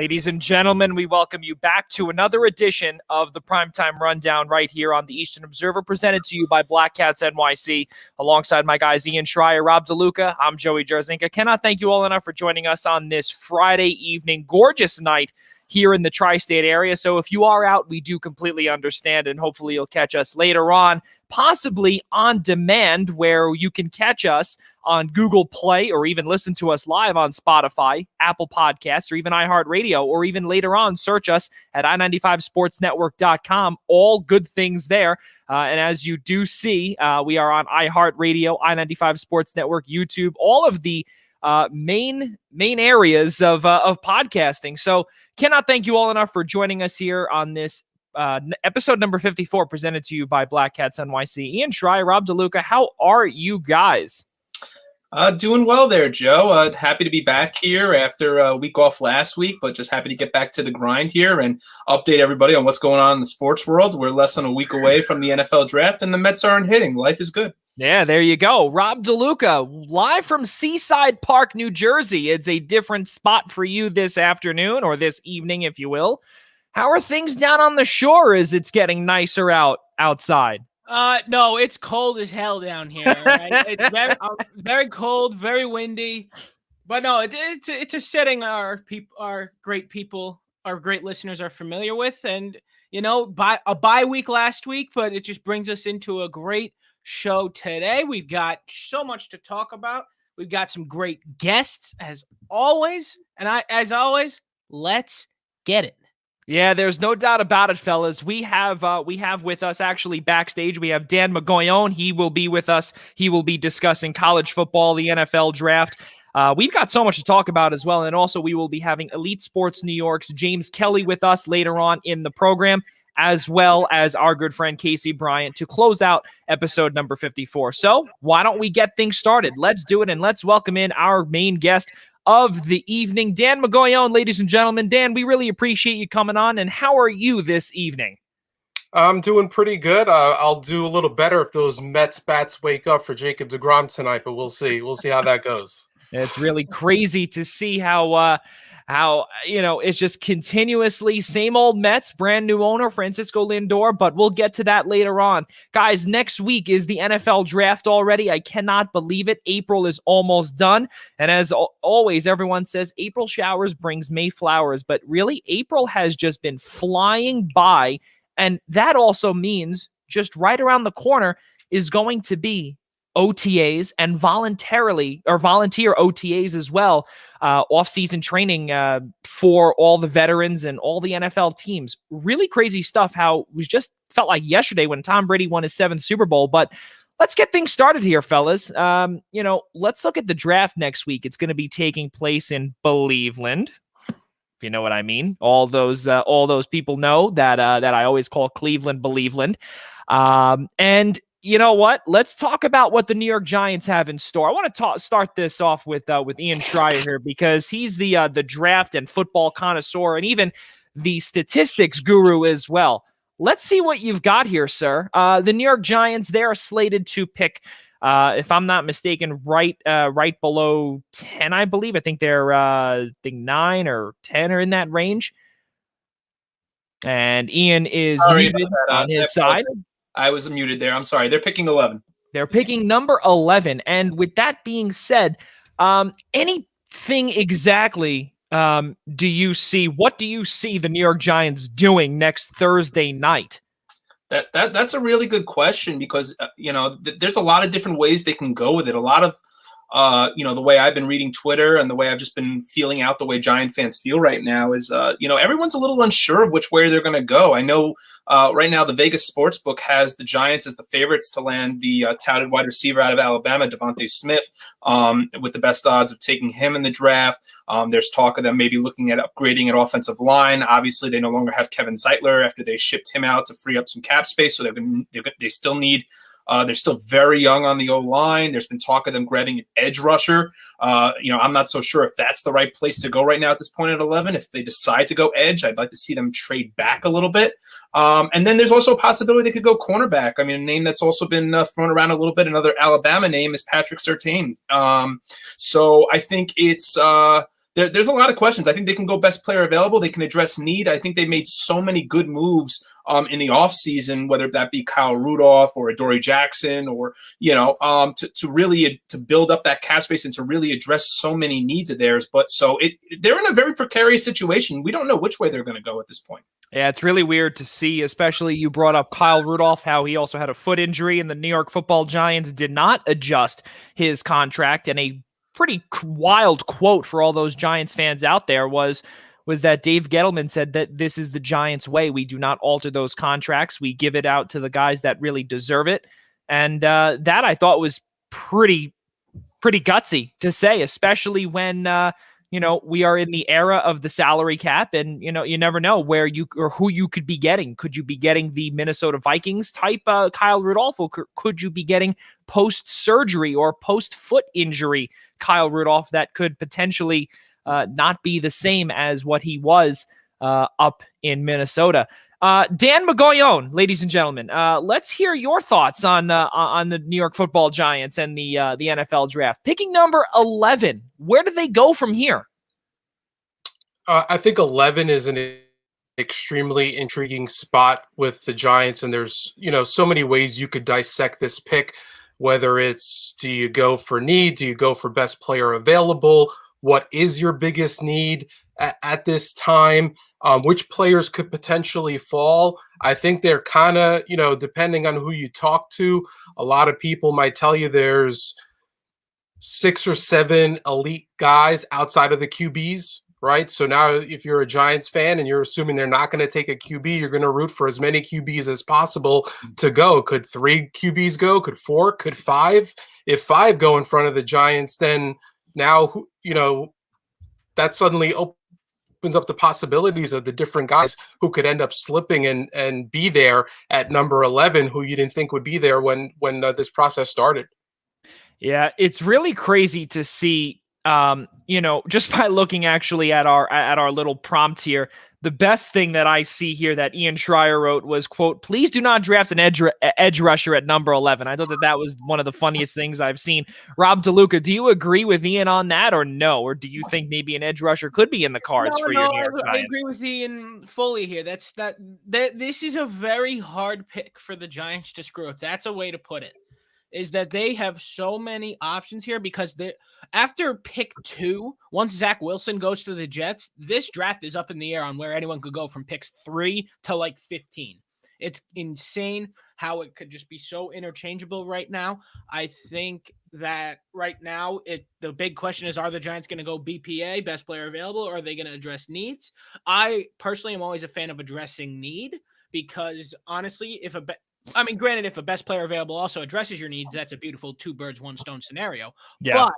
Ladies and gentlemen, we welcome you back to another edition of the Primetime Rundown right here on the Eastern Observer, presented to you by Black Cats NYC, alongside my guys Ian Schraier, Rob DeLuca. I'm Joey Jarzynka. Cannot thank you all enough for joining us on this Friday evening, gorgeous night here in the tri-state area. So if you are out, we do completely understand, and hopefully you'll catch us later on, possibly on demand, where you can catch us on Google Play or even listen to us live on Spotify, Apple Podcasts, or even iHeartRadio, or even later on search us at i95sportsnetwork.com. All good things there. And as you do see, we are on iHeartRadio, i95 Sports Network, YouTube, all of the main areas of podcasting. So cannot thank you all enough for joining us here on this episode number 54, presented to you by Black Cats NYC. Ian Schraier, Rob DeLuca, how are you guys? Doing well there, Joe. Happy to be back here after a week off last week, but just happy to get back to the grind here and update everybody on what's going on in the sports world. We're less than a week away from the NFL draft, and the Mets aren't hitting. Life is good. Yeah, there you go. Rob DeLuca, live from Seaside Park, New Jersey. It's a different spot for you this afternoon, or this evening, if you will. How are things down on the shore as it's getting nicer outside? No, it's cold as hell down here. Right? It's very cold, very windy. But no, it's a setting our great people, our great listeners are familiar with. And, a bye week last week, but it just brings us into a great show today. We've got so much to talk about. We've got some great guests as always. And as always, let's get it. Yeah, there's no doubt about it, fellas. We have with us actually backstage, we have Dan McGoyon. He will be with us. He will be discussing college football, the NFL draft. We've got so much to talk about as well. And also we will be having Elite Sports New York's James Kelly with us later on in the program, as well as our good friend Casey Bryant to close out episode number 54. So why don't we get things started? Let's do it, and let's welcome in our main guest of the evening, Dan McGoyon, ladies and gentlemen. Dan, we really appreciate you coming on, and how are you this evening? I'm doing pretty good. I'll do a little better if those Mets bats wake up for Jacob deGrom tonight, but we'll see. We'll see how that goes. It's really crazy to see how it's just continuously same old Mets, brand new owner, Francisco Lindor, but we'll get to that later on. Guys, next week is the NFL draft already. I cannot believe it. April is almost done. And as always, everyone says April showers brings May flowers, but really April has just been flying by. And that also means just right around the corner is going to be OTAs and volunteer OTAs as well, off-season training for all the veterans and all the NFL teams. Really crazy stuff. How it was just felt like yesterday when Tom Brady won his 7th Super Bowl. But let's get things started here, fellas. Let's look at the draft next week. It's going to be taking place in Believeland, if you know what I mean. All those people know that I always call Cleveland Believeland. And you know what? Let's talk about what the New York Giants have in store. I want to start this off with Ian Schraier here, because he's the draft and football connoisseur and even the statistics guru as well. Let's see what you've got here, sir. The New York Giants, they are slated to pick, if I'm not mistaken, right below 10, I believe. I think they're 9 or 10 or in that range. And Ian is muted on his side. I was muted there. I'm sorry. They're picking 11. They're picking number 11. And with that being said, anything exactly do you see? What do you see the New York Giants doing next Thursday night? That's a really good question, because there's a lot of different ways they can go with it. A lot of the way I've been reading Twitter and the way I've just been feeling out the way Giant fans feel right now is, everyone's a little unsure of which way they're going to go. I know right now the Vegas Sportsbook has the Giants as the favorites to land the touted wide receiver out of Alabama, Devontae Smith, with the best odds of taking him in the draft. There's talk of them maybe looking at upgrading at offensive line. Obviously, they no longer have Kevin Zeitler after they shipped him out to free up some cap space, so they still need they're still very young on the O-line. There's been talk of them grabbing an edge rusher. I'm not so sure if that's the right place to go right now at this point at 11. If they decide to go edge, I'd like to see them trade back a little bit. And then there's also a possibility they could go cornerback. I mean, a name that's also been thrown around a little bit, another Alabama name, is Patrick Surtain. So I think it's there's a lot of questions. I think they can go best player available. They can address need. I think they made so many good moves in the offseason, whether that be Kyle Rudolph or Adoree Jackson, or to really to build up that cap space and to really address so many needs of theirs. But they're in a very precarious situation. We don't know which way they're going to go at this point. Yeah, it's really weird to see, especially you brought up Kyle Rudolph, how he also had a foot injury, and the New York Football Giants did not adjust his contract. And a pretty wild quote for all those Giants fans out there was that Dave Gettleman said that this is the Giants' way. We do not alter those contracts. We give it out to the guys that really deserve it. And that I thought was pretty gutsy to say, especially when we are in the era of the salary cap, and you never know where you or who you could be getting. Could you be getting the Minnesota Vikings type Kyle Rudolph, or could you be getting post-surgery or post-foot injury Kyle Rudolph that could potentially not be the same as what he was up in Minnesota? Dan Magoyon, ladies and gentlemen, let's hear your thoughts on the New York Football Giants and the NFL draft. Picking number 11, where do they go from here? I think 11 is an extremely intriguing spot with the Giants, and there's so many ways you could dissect this pick. Whether it's, do you go for need? Do you go for best player available? What is your biggest need at this time? Which players could potentially fall? I think they're kind of, depending on who you talk to, a lot of people might tell you there's 6 or 7 elite guys outside of the QBs, right? So now if you're a Giants fan and you're assuming they're not going to take a QB, you're going to root for as many QBs as possible to go. Could 3 QBs go? Could 4? Could 5? If 5 go in front of the Giants, then now, that suddenly opens up the possibilities of the different guys who could end up slipping and be there at number 11, who you didn't think would be there when this process started. Yeah, it's really crazy to see, just by looking actually at our little prompt here. The best thing that I see here that Ian Schraier wrote was, quote, "Please do not draft an edge rusher at number 11." I thought that was one of the funniest things I've seen. Rob DeLuca, do you agree with Ian on that, or no? Or do you think maybe an edge rusher could be in the cards for your New York Giants? I agree with Ian fully here. This is a very hard pick for the Giants to screw up. That's a way to put it. Is that they have so many options here, because after pick 2, once Zach Wilson goes to the Jets, this draft is up in the air on where anyone could go from picks 3 to like 15. It's insane how it could just be so interchangeable right now. I think that right now the big question is, are the Giants going to go BPA, best player available, or are they going to address needs? I personally am always a fan of addressing need, because honestly, granted, if a best player available also addresses your needs, that's a beautiful 2 birds, 1 stone scenario. Yeah.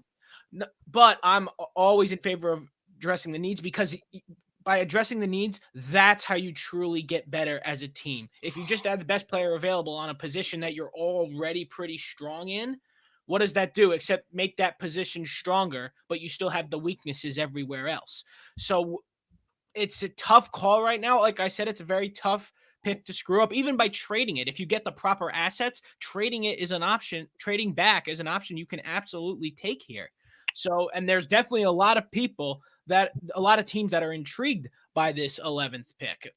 But I'm always in favor of addressing the needs, because by addressing the needs, that's how you truly get better as a team. If you just add the best player available on a position that you're already pretty strong in, what does that do except make that position stronger, but you still have the weaknesses everywhere else? So it's a tough call right now. Like I said, it's a very tough pick to screw up, even by trading it. If you get the proper assets, trading it is an option. Trading back is an option you can absolutely take here. So, and there's definitely a lot of teams that are intrigued by this 11th pick,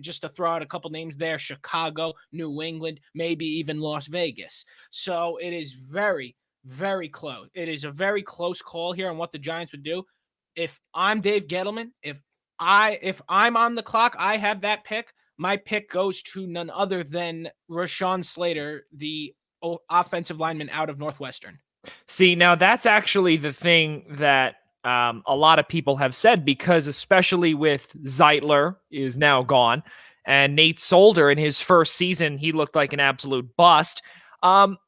just to throw out a couple names there: Chicago, New England, maybe even Las Vegas. So it is very, very close. It is a very close call here on what the Giants would do. If I'm Dave Gettleman, if I'm on the clock, I have that pick. My pick goes to none other than Rashawn Slater, the offensive lineman out of Northwestern. See, now that's actually the thing that a lot of people have said, because especially with Zeitler is now gone, and Nate Solder in his first season, he looked like an absolute bust. What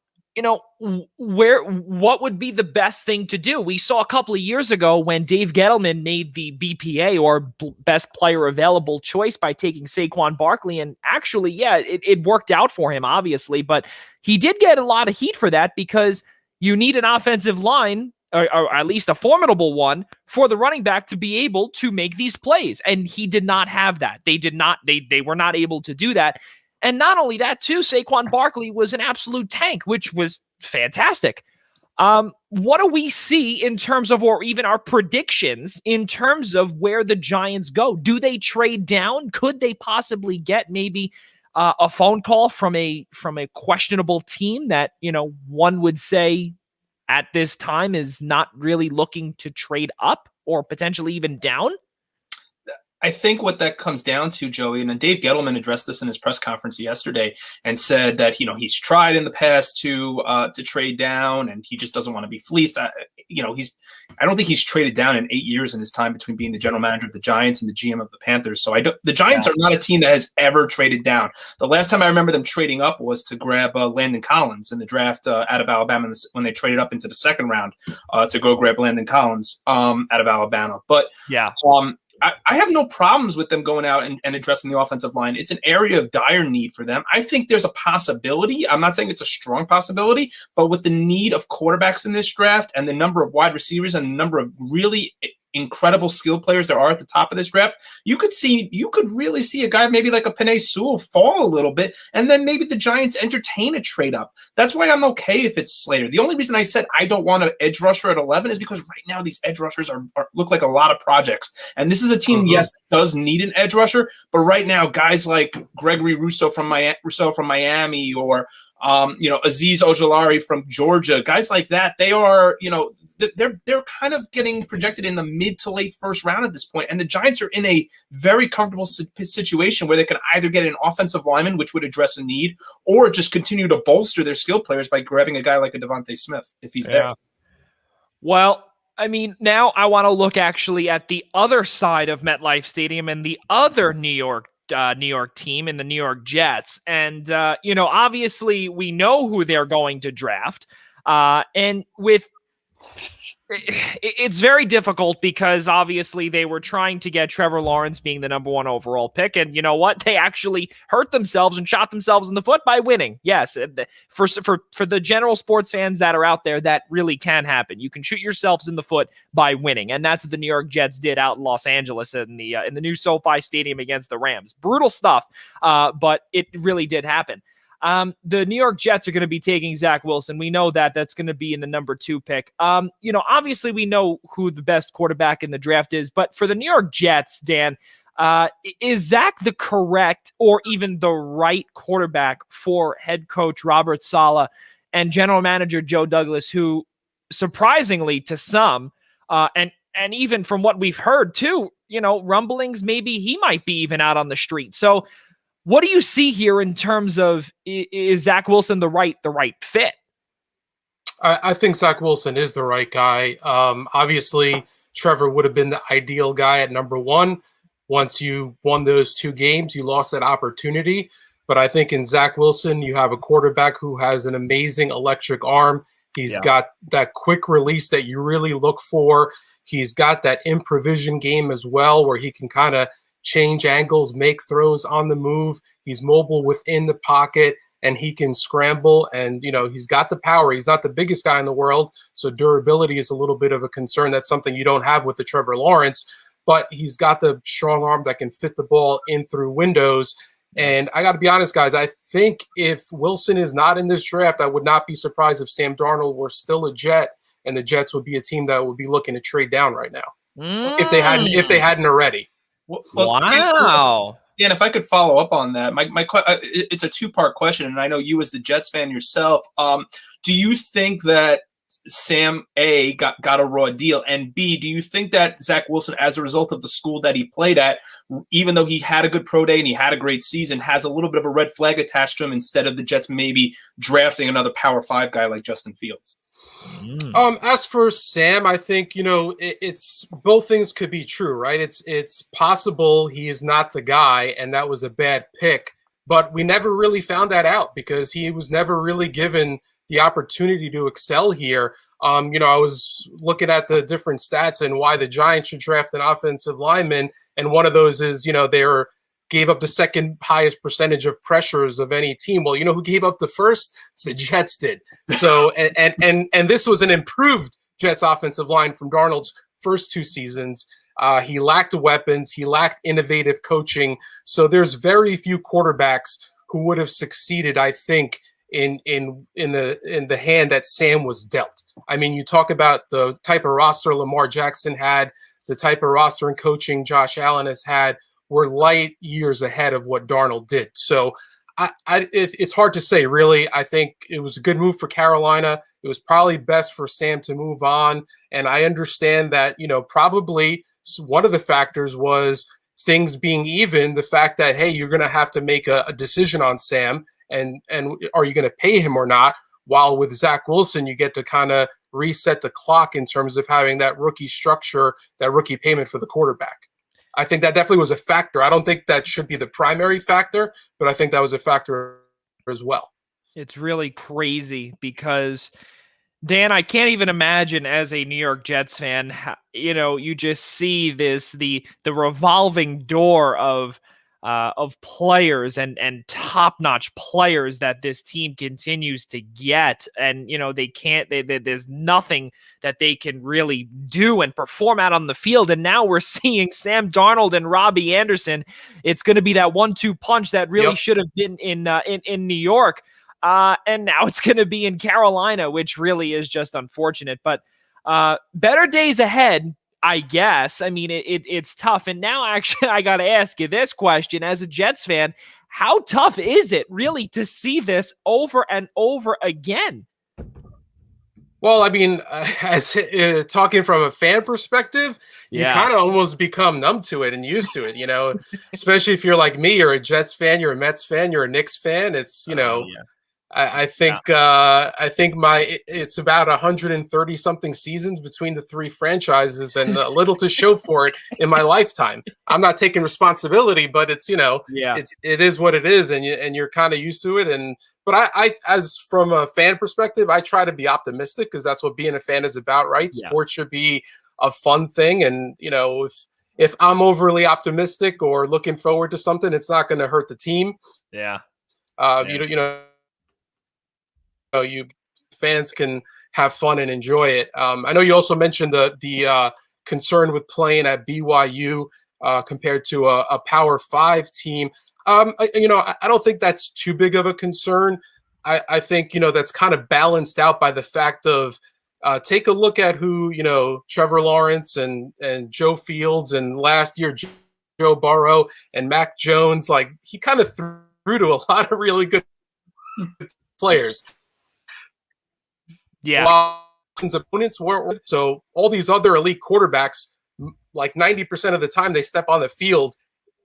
would be the best thing to do? We saw a couple of years ago when Dave Gettleman made the BPA, or best player available choice, by taking Saquon Barkley. And actually, yeah, it worked out for him, obviously, but he did get a lot of heat for that, because you need an offensive line, or at least a formidable one, for the running back to be able to make these plays. And he did not have that. They were not able to do that. And not only that, too, Saquon Barkley was an absolute tank, which was fantastic. What do we see in terms of, or even our predictions in terms of where the Giants go? Do they trade down? Could they possibly get maybe a phone call from a questionable team that, one would say at this time is not really looking to trade up or potentially even down? I think what that comes down to, Joey, and Dave Gettleman addressed this in his press conference yesterday and said that, he's tried in the past to trade down and he just doesn't want to be fleeced. I don't think he's traded down in 8 years in his time between being the general manager of the Giants and the GM of the Panthers. So the Giants are not a team that has ever traded down. The last time I remember them trading up was to grab Landon Collins in the draft out of Alabama when they traded up into the second round to go grab Landon Collins out of Alabama. But yeah. I have no problems with them going out and addressing the offensive line. It's an area of dire need for them. I think there's a possibility. I'm not saying it's a strong possibility, but with the need of quarterbacks in this draft and the number of wide receivers and the number of really incredible skill players there are at the top of this draft, you could really see a guy maybe like a Penei Sewell fall a little bit, and then maybe the Giants entertain a trade up. That's why I'm okay if it's Slater. The only reason I said I don't want an edge rusher at 11 is because right now these edge rushers look like a lot of projects, and this is a team, yes, that does need an edge rusher, but right now guys like Gregory Rousseau from Miami or Azeez Ojulari from Georgia, guys like that, they are, they're kind of getting projected in the mid to late first round at this point. And the Giants are in a very comfortable situation where they can either get an offensive lineman, which would address a need, or just continue to bolster their skill players by grabbing a guy like a Devontae Smith if he's there. Well, I mean, now I want to look actually at the other side of MetLife Stadium and the other New York team in the New York Jets. And, obviously we know who they're going to draft. And it's very difficult because obviously they were trying to get Trevor Lawrence being the number 1 overall pick. And you know what? They actually hurt themselves and shot themselves in the foot by winning. Yes. For the general sports fans that are out there, that really can happen. You can shoot yourselves in the foot by winning. And that's what the New York Jets did out in Los Angeles in the new SoFi Stadium against the Rams. Brutal stuff. But it really did happen. The New York Jets are going to be taking Zach Wilson. We know that that's going to be in the number 2 pick. Obviously we know who the best quarterback in the draft is, but for the New York Jets, Dan, is Zach the correct or even the right quarterback for head coach Robert Saleh and general manager Joe Douglas, who surprisingly to some, and even from what we've heard too, rumblings, maybe he might be even out on the street. So what do you see here in terms of, is Zach Wilson the right fit? I think Zach Wilson is the right guy. Obviously, Trevor would have been the ideal guy at number 1. Once you won those 2 games, you lost that opportunity. But I think in Zach Wilson, you have a quarterback who has an amazing electric arm. He's got that quick release that you really look for. He's got that improvisation game as well, where he can kind of change angles, make throws on the move. He's mobile within the pocket and he can scramble, and he's got the power. He's not the biggest guy in the world, so durability is a little bit of a concern. That's something you don't have with the Trevor Lawrence, but he's got the strong arm that can fit the ball in through windows. And I got to be honest, guys, I think if Wilson is not in this draft, I would not be surprised if Sam Darnold were still a Jet and the Jets would be a team that would be looking to trade down right now if they hadn't already. Well, wow. Dan, if I could follow up on that, it's a 2-part question, and I know you as the Jets fan yourself. Do you think that Sam A got a raw deal, and B, do you think that Zach Wilson, as a result of the school that he played at, even though he had a good pro day and he had a great season, has a little bit of a red flag attached to him instead of the Jets maybe drafting another Power 5 guy like Justin Fields? As for Sam, I think, it's both things could be true, right? It's possible he is not the guy and that was a bad pick, but we never really found that out because he was never really given the opportunity to excel here. I was looking at the different stats and why the Giants should draft an offensive lineman, and one of those is, they gave up the second highest percentage of pressures of any team. Well, who gave up the first? The Jets did. So, and this was an improved Jets offensive line from Darnold's first 2 seasons. He lacked weapons. He lacked innovative coaching. So there's very few quarterbacks who would have succeeded, I think, the hand that Sam was dealt. I mean, you talk about the type of roster Lamar Jackson had, the type of roster and coaching Josh Allen has had. We're light years ahead of what Darnold did. So it's hard to say, really. I think it was a good move for Carolina. It was probably best for Sam to move on. And I understand that, probably one of the factors was things being even, the fact that, hey, you're going to have to make a decision on Sam, and are you going to pay him or not? While with Zach Wilson, you get to kind of reset the clock in terms of having that rookie structure, that rookie payment for the quarterback. I think that definitely was a factor. I don't think that should be the primary factor, but I think that was a factor as well. It's really crazy because, Dan, I can't even imagine as a New York Jets fan, you just see the revolving door of players and top-notch players that this team continues to get. And, there's nothing that they can really do and perform out on the field. And now we're seeing Sam Darnold and Robbie Anderson. It's going to be that 1-2 punch that really should have been in New York. And now it's going to be in Carolina, which really is just unfortunate. But better days ahead, I guess. I mean, it's tough. And now, actually, I got to ask you this question. As a Jets fan, how tough is it really to see this over and over again? Well, I mean, as talking from a fan perspective, you kind of almost become numb to it and used to it, especially if you're like me, you're a Jets fan, you're a Mets fan, you're a Knicks fan. It's, I think it's about 130 something seasons between the three franchises and a little to show for it in my lifetime. I'm not taking responsibility, but it's, it is what it is. And you're kind of used to it. But I, as from a fan perspective, I try to be optimistic because that's what being a fan is about, right? Yeah. Sports should be a fun thing. And, if I'm overly optimistic or looking forward to something, it's not going to hurt the team. Yeah. You fans can have fun and enjoy it. I know you also mentioned the concern with playing at BYU compared to a Power 5 team. I don't think that's too big of a concern. I think, that's kind of balanced out by the fact of take a look at who, Trevor Lawrence and Joe Fields and last year Joe Burrow and Mac Jones. Like, he kind of threw to a lot of really good players. Yeah. His opponents were, so all these other elite quarterbacks, like 90% of the time they step on the field,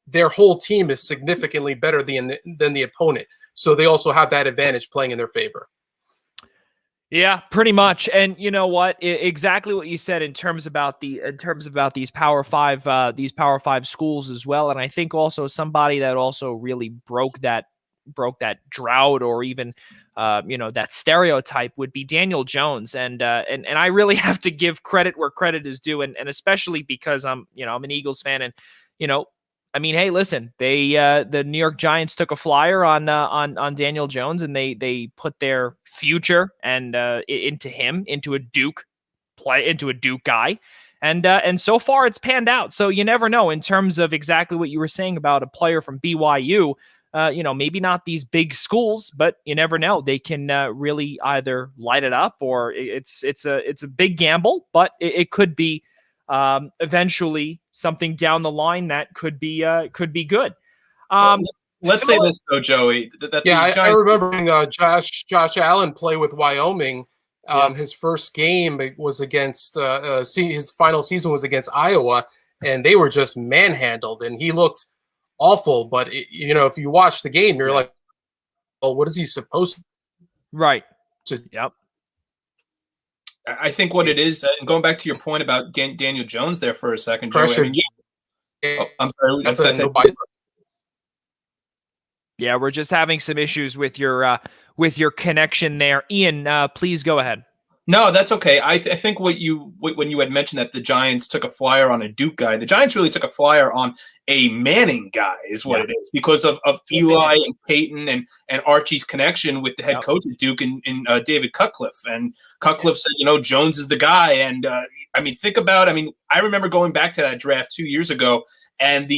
their whole team is significantly better than the opponent. So they also have that advantage playing in their favor. Yeah, pretty much. And you know what? Exactly what you said in terms about these Power 5 schools as well. And I think also somebody that also really broke that drought or even that stereotype would be Daniel Jones. And I really have to give credit where credit is due, and especially because I'm an Eagles fan, and I mean, hey, listen, the New York Giants took a flyer on Daniel Jones, and they put their future and into a Duke guy. And so far it's panned out. So you never know in terms of exactly what you were saying about a player from BYU. Maybe not these big schools, but you never know. They can really either light it up, or it's a big gamble, but it could be eventually something down the line that could be good. Let's say this though, Joey. I remember Josh Allen play with Wyoming. His first game was against his final season was against Iowa, and they were just manhandled, and he looked awful. But if you watch the game, you're like, well, what is he supposed to? Right. Yep. I think what it is, and going back to your point about Daniel Jones there for a second, pressure. Joey, I'm sorry. Yeah, we're just having some issues with your connection there. Ian, please go ahead. No, that's okay. I think when you had mentioned that the Giants took a flyer on a Duke guy, the Giants really took a flyer on a Manning guy is what it is, because of Eli and Peyton and Archie's connection with the head coach at Duke and David Cutcliffe. And Cutcliffe said, Jones is the guy. And I remember going back to that draft 2 years ago, and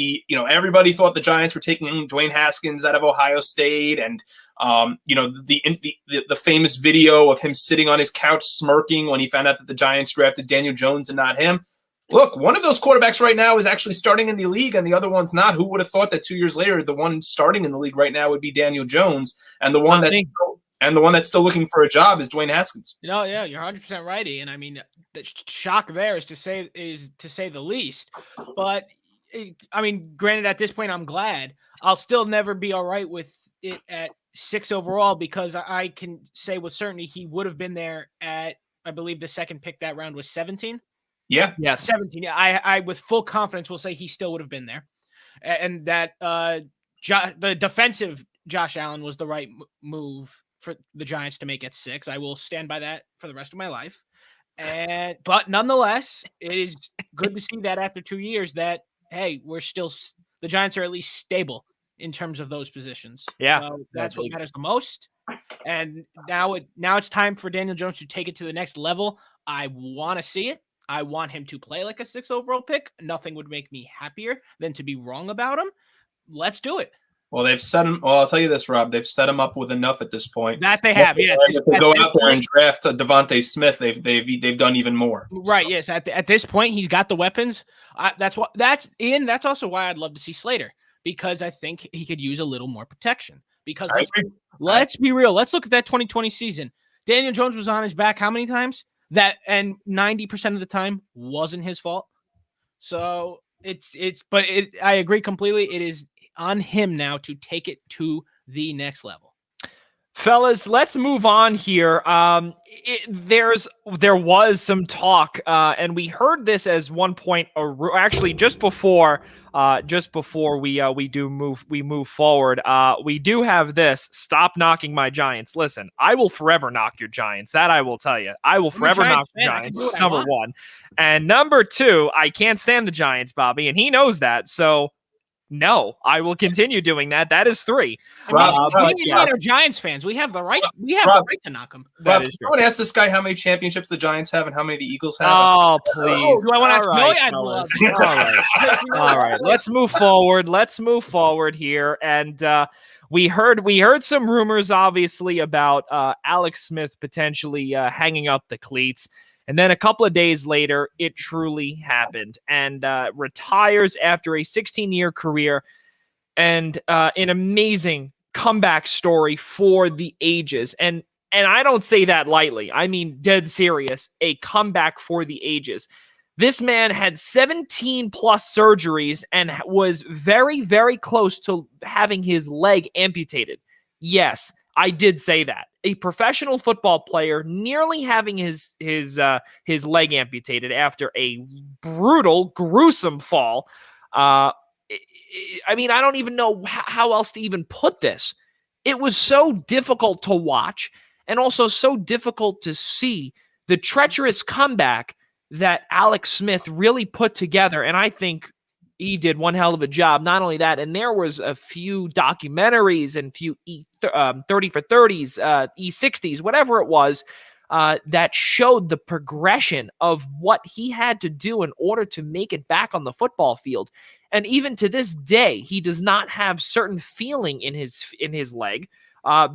everybody thought the Giants were taking Dwayne Haskins out of Ohio State, and the famous video of him sitting on his couch smirking when he found out that the Giants drafted Daniel Jones and not him. Look, one of those quarterbacks right now is actually starting in the league, and the other one's not. Who would have thought that 2 years later, the one starting in the league right now would be Daniel Jones, and the one that's still looking for a job is Dwayne Haskins. Yeah, you're 100% right, and I mean the shock there is to say the least. But I mean, granted, at this point, I'm glad. I'll still never be all right with it at 6 overall because I can say with certainty he would have been there at, I believe the second pick that round was 17. Yeah. 17. Yeah, I with full confidence will say he still would have been there, and that the defensive Josh Allen was the right move for the Giants to make at 6. I will stand by that for the rest of my life. But nonetheless, it is good to see that after 2 years that hey, the Giants are at least stable in terms of those positions. Yeah, so that's what matters the most. And now it's time for Daniel Jones to take it to the next level. I want to see it. I want him to play like a 6 overall pick. Nothing would make me happier than to be wrong about him. Let's do it. Well, they've set him. Well, I'll tell you this, Rob. They've set him up with enough at this point. That they have. Yeah. If they go out there and draft Devontae Smith, they've done even more. Right. So. Yes. At this point, he's got the weapons. That's also why I'd love to see Slater, because I think he could use a little more protection. Because let's be real. Let's look at that 2020 season. Daniel Jones was on his back how many times? And 90% of the time wasn't his fault. So I agree completely. It is on him now to take it to the next level. Fellas, let's move on here. There was some talk, and we heard this as one point. Actually, just before we move forward. We do have this. Stop knocking my Giants. Listen, I will forever knock your Giants. That I will tell you. I will forever knock the Giants. Number one, and number two, I can't stand the Giants, Bobby, and he knows that. So. No, I will continue doing that. That is 3. Rob, we are Giants fans. We have the right. The right to knock them. Rob, I want to ask this guy how many championships the Giants have and how many the Eagles have. Oh, please! Do I want to ask Joey? All right. Let's move forward here, and we heard some rumors, obviously, about Alex Smith potentially hanging up the cleats. And then a couple of days later, it truly happened, and retires after a 16-year career, and an amazing comeback story for the ages. And I don't say that lightly. I mean, dead serious, a comeback for the ages. This man had 17 plus surgeries and was very, very close to having his leg amputated. Yes, I did say that. A professional football player nearly having his leg amputated after a brutal, gruesome fall. I mean, I don't even know how else to even put this. It was so difficult to watch and also so difficult to see the treacherous comeback that Alex Smith really put together. And I think he did one hell of a job. Not only that, and there was a few documentaries and few 30 for 30s, E60s, whatever it was, that showed the progression of what he had to do in order to make it back on the football field. And even to this day, he does not have certain feeling in his leg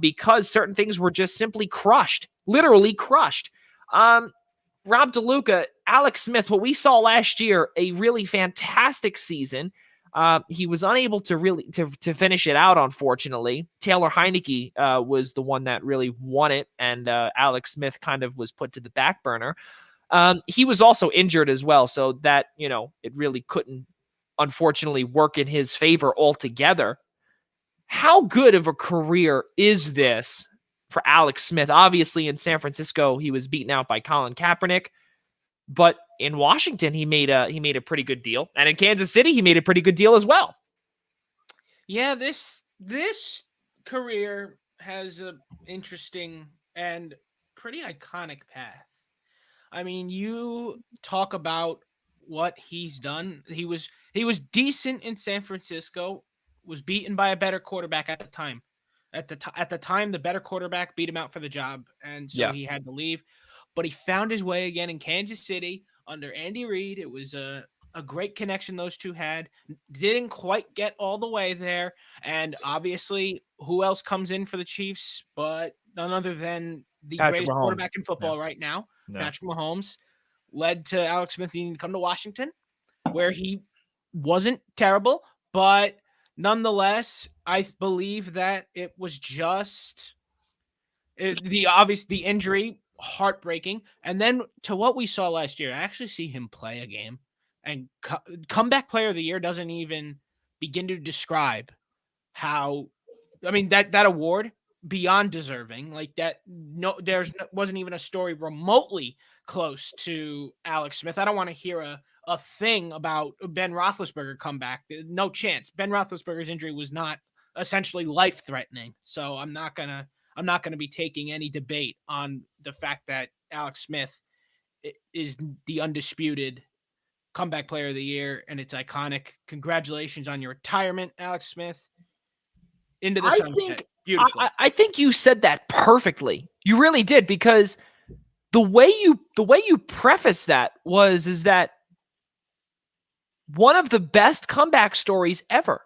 because certain things were just simply crushed, literally crushed. Rob DeLuca, Alex Smith, what we saw last year, a really fantastic season. He was unable to really to finish it out, unfortunately. Taylor Heineke was the one that really won it, and Alex Smith kind of was put to the back burner. He was also injured as well, so that, it really couldn't, unfortunately, work in his favor altogether. How good of a career is this for Alex Smith? Obviously, in San Francisco, he was beaten out by Colin Kaepernick, but in Washington, he made a pretty good deal, and in Kansas City, he made a pretty good deal as well. Yeah, this career has an interesting and pretty iconic path. I mean, you talk about what he's done. He was decent in San Francisco, was beaten by a better quarterback at the time. At the time, the better quarterback beat him out for the job, and so he had to leave. But he found his way again in Kansas City under Andy Reid. It was a great connection those two had. Didn't quite get all the way there. And obviously, who else comes in for the Chiefs but none other than the Patrick greatest Mahomes. quarterback in football right now, Patrick Mahomes, led to Alex Smith needing to come to Washington, where he wasn't terrible, but nonetheless, I believe that it was just the injury, heartbreaking. And then to what we saw last year, I actually see him play a game, and comeback player of the year doesn't even begin to describe how, I mean, that award beyond deserving, like that. No, wasn't even a story remotely close to Alex Smith. I don't want to hear a thing about Ben Roethlisberger comeback. No chance. Ben Roethlisberger's injury was not essentially life threatening. So I'm not gonna be taking any debate on the fact that Alex Smith is the undisputed comeback player of the year, and it's iconic. Congratulations on your retirement, Alex Smith. Into the sunset. Beautiful. I think you said that perfectly. You really did, because the way you preface that is that one of the best comeback stories ever.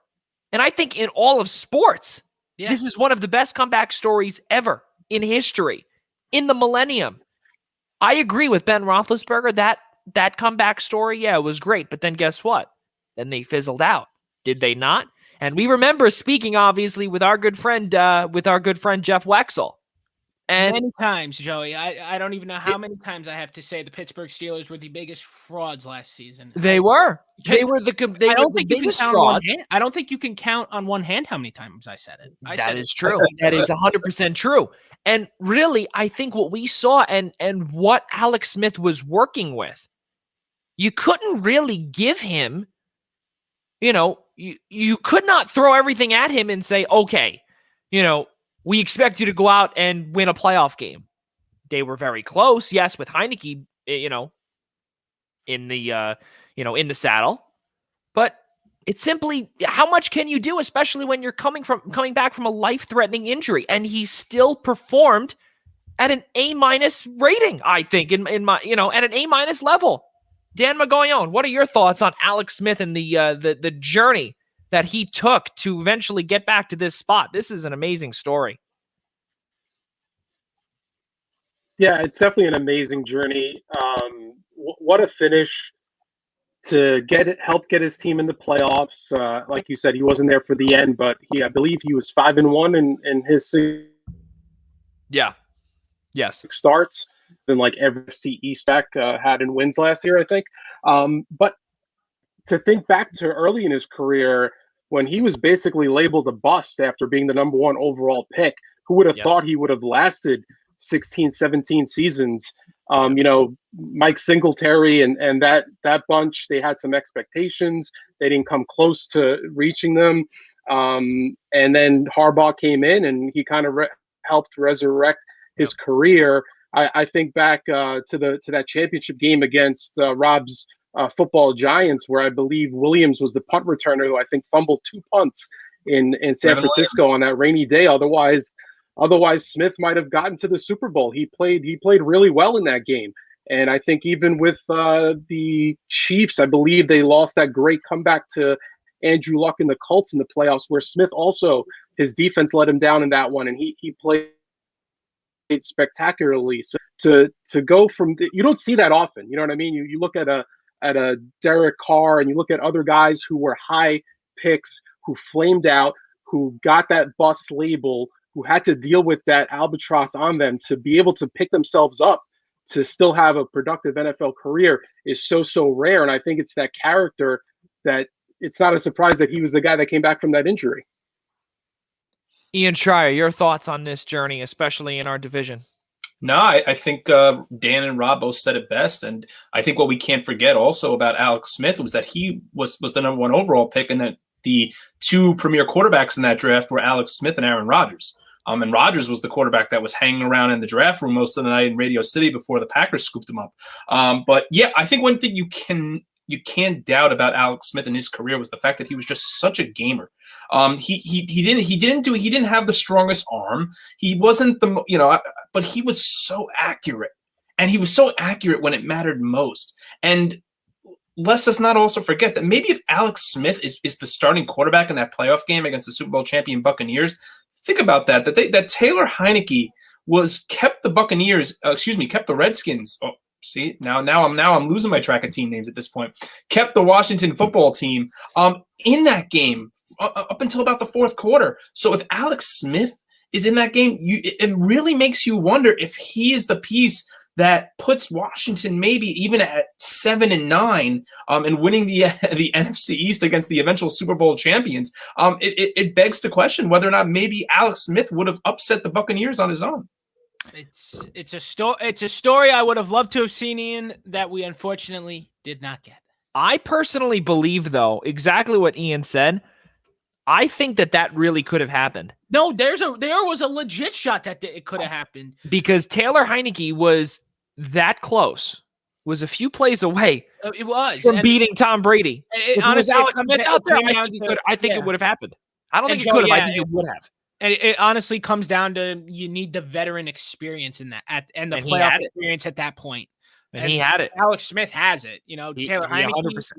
And I think in all of sports, this is one of the best comeback stories ever in history, in the millennium. I agree with Ben Roethlisberger. That comeback story, it was great. But then guess what? Then they fizzled out. Did they not? And we remember speaking, obviously, with our good friend Jeff Wexel. And many times, Joey. I don't even know how many times I have to say the Pittsburgh Steelers were the biggest frauds last season. They were the biggest frauds. I don't think you can count on one hand how many times I said it. That is true. That is 100% true. And really, I think what we saw and what Alex Smith was working with, you couldn't really give him, you could not throw everything at him and say, okay, we expect you to go out and win a playoff game. They were very close, yes, with Heineke, in the saddle. But it's simply, how much can you do, especially when you're coming back from a life-threatening injury? And he still performed at an A- rating, I think, in my at an A- level. Dan Magoyan, what are your thoughts on Alex Smith and the journey that he took to eventually get back to this spot? This is an amazing story. Yeah, it's definitely an amazing journey. What a finish to help get his team in the playoffs. Like you said, he wasn't there for the end, but I believe he was 5-1 in his six starts than like every East back had in wins last year, I think. But to think back to early in his career when he was basically labeled a bust after being the number 1 overall pick, who would have thought he would have lasted 16, 17 seasons? Mike Singletary and that bunch, they had some expectations. They didn't come close to reaching them. And then Harbaugh came in and he kind of helped resurrect his career. I think back to that championship game against Rob's football Giants, where I believe Williams was the punt returner who I think fumbled 2 punts in San Francisco on that rainy day. Otherwise Smith might have gotten to the Super Bowl. He played really well in that game. And I think even with the Chiefs, I believe they lost that great comeback to Andrew Luck and the Colts in the playoffs, where Smith also, his defense let him down in that one, and he played spectacularly. So to go from you don't see that often. You know what I mean? You look at a Derek Carr and you look at other guys who were high picks, who flamed out, who got that bust label, who had to deal with that albatross on them, to be able to pick themselves up to still have a productive NFL career is so rare. And I think it's that character that it's not a surprise that he was the guy that came back from that injury. Ian Schraier, your thoughts on this journey, especially in our division? No, I think Dan and Rob both said it best. And I think what we can't forget also about Alex Smith was that he was the number 1 overall pick, and that the 2 premier quarterbacks in that draft were Alex Smith and Aaron Rodgers. And Rodgers was the quarterback that was hanging around in the draft room most of the night in Radio City before the Packers scooped him up. But yeah, I think one thing you can't doubt about Alex Smith in his career was the fact that he was just such a gamer. He didn't have the strongest arm. He wasn't but he was so accurate, and he was so accurate when it mattered most. And let's us not also forget that maybe if Alex Smith is the starting quarterback in that playoff game against the Super Bowl champion Buccaneers, think about that Taylor Heineke kept the Redskins. Oh, see, now I'm losing my track of team names at this point. Kept the Washington football team in that game up until about the fourth quarter. So if Alex Smith is in that game, it really makes you wonder if he is the piece that puts Washington maybe even at 7-9 and winning the NFC East against the eventual Super Bowl champions. It begs to question whether or not maybe Alex Smith would have upset the Buccaneers on his own. It's a story I would have loved to have seen, Ian, that we unfortunately did not get. I personally believe, though, exactly what Ian said. I think that really could have happened. No, there was a legit shot that it could have happened. Because Taylor Heineke was that close, was a few plays away from beating Tom Brady. Honestly, Alex Smith out there, I think it would have happened. I don't think it could have. I think it would have. And it honestly comes down to you need the veteran experience in that and the playoff experience at that point. And he had it. Alex Smith has it. Taylor Heineke,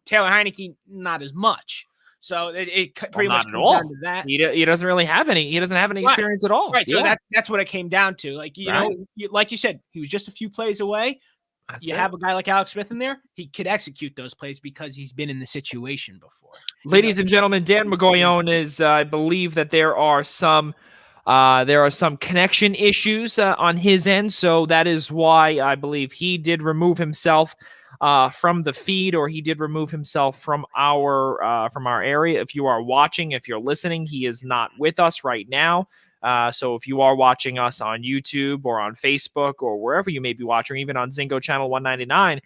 Taylor Heineke, not as much. So it pretty much comes down to that. He doesn't really have any. He doesn't have any experience at all. Right. So that's what it came down to. Like like you said, he was just a few plays away. You have a guy like Alex Smith in there, he could execute those plays because he's been in the situation before. Ladies and gentlemen, Dan Magoyon is. I believe that there are some connection issues on his end, so that is why I believe he did remove himself from the feed, or he did remove himself from our area. If you are watching, if you're listening, he is not with us right now. So if you are watching us on YouTube or on Facebook or wherever you may be watching, even on Zingo Channel 199,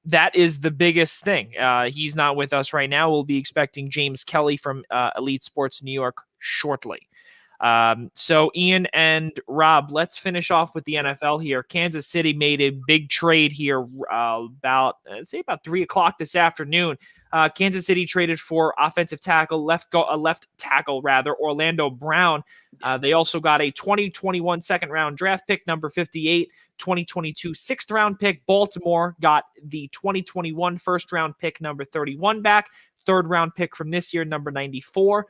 that is the biggest thing. He's not with us right now. We'll be expecting James Kelly from Elite Sports New York shortly. So Ian and Rob, let's finish off with the NFL here. Kansas City made a big trade here about 3 o'clock this afternoon. Kansas City traded for offensive tackle, left tackle Orlando Brown. They also got a 2021 second round draft pick, number 58, 2022 sixth round pick. Baltimore got the 2021 first round pick, number 31 back, third round pick from this year, number 94.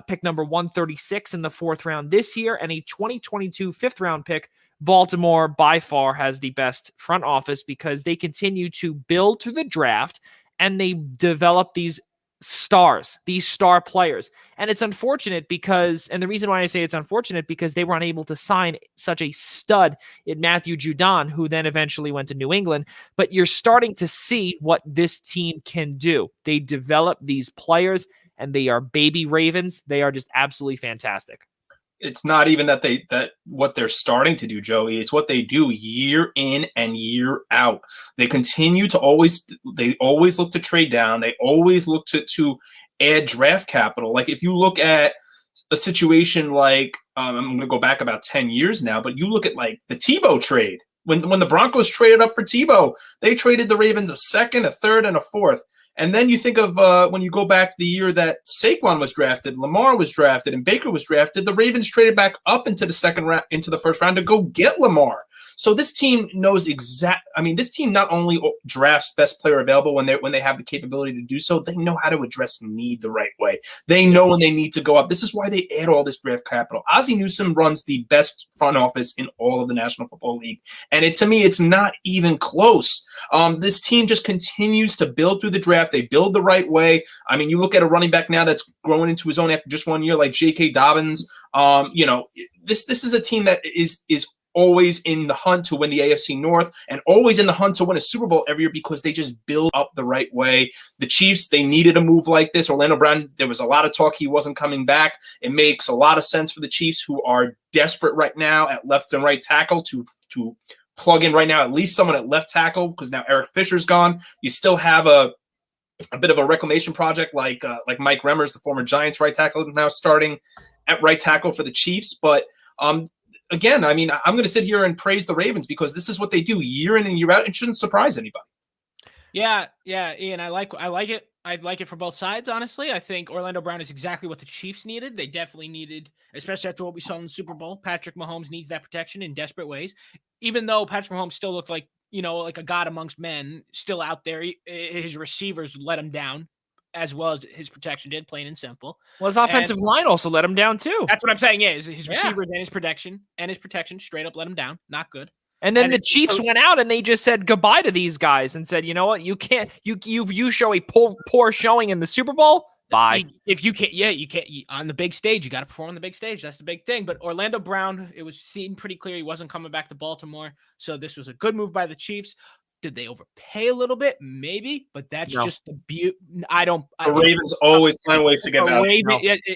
Pick number 136 in the fourth round this year, and a 2022 fifth round pick. Baltimore by far has the best front office because they continue to build through the draft and they develop these star players. And it's unfortunate because, and the reason why I say it's unfortunate, because they were unable to sign such a stud in Matthew Judon, who then eventually went to New England. But you're starting to see what this team can do. They develop these players, and they are baby Ravens. They are just absolutely fantastic. It's not even that what they're starting to do, Joey. It's what they do year in and year out. They continue to always look to trade down. They always look to add draft capital. Like if you look at a situation like I'm going to go back about 10 years now, but you look at like the Tebow trade. When the Broncos traded up for Tebow, they traded the Ravens a second, a third, and a fourth. And then you think of when you go back the year that Saquon was drafted, Lamar was drafted, and Baker was drafted, the Ravens traded back up into the second round, into the first round to go get Lamar. So this team knows this team not only drafts best player available when they have the capability to do so, they know how to address need the right way. They know when they need to go up. This is why they add all this draft capital. Ozzie Newsome runs the best front office in all of the National Football League. And to me, it's not even close. This team just continues to build through the draft. They build the right way. I mean, you look at a running back now that's growing into his own after just 1 year, like J.K. Dobbins. This is a team that is always in the hunt to win the AFC North and always in the hunt to win a Super Bowl every year because they just build up the right way. The Chiefs, they needed a move like this. Orlando Brown, there was a lot of talk he wasn't coming back. It makes a lot of sense for the Chiefs, who are desperate right now at left and right tackle, to plug in right now at least someone at left tackle, because now Eric Fisher's gone. You still have a bit of a reclamation project like Mike Remmers, the former Giants right tackle, now starting at right tackle for the Chiefs. But again, I mean, I'm going to sit here and praise the Ravens because this is what they do year in and year out. It shouldn't surprise anybody. Yeah, Ian, I like it. I'd like it for both sides, honestly. I think Orlando Brown is exactly what the Chiefs needed. They definitely needed, especially after what we saw in the Super Bowl. Patrick Mahomes needs that protection in desperate ways. Even though Patrick Mahomes still looked like like a god amongst men, still out there. His receivers let him down, as well as his protection did, plain and simple. Well, his offensive line also let him down too. That's what I'm saying. Is his receivers and his protection straight up let him down. Not good. And then the Chiefs went out and they just said goodbye to these guys and said, you know what, you can't. You show a poor showing in the Super Bowl. Bye. If you can't, you can't on the big stage. You got to perform on the big stage. That's the big thing. But Orlando Brown, it was seen pretty clear he wasn't coming back to Baltimore. So this was a good move by the Chiefs. Did they overpay a little bit? Maybe, but that's just the beauty. The Ravens always find ways to get out.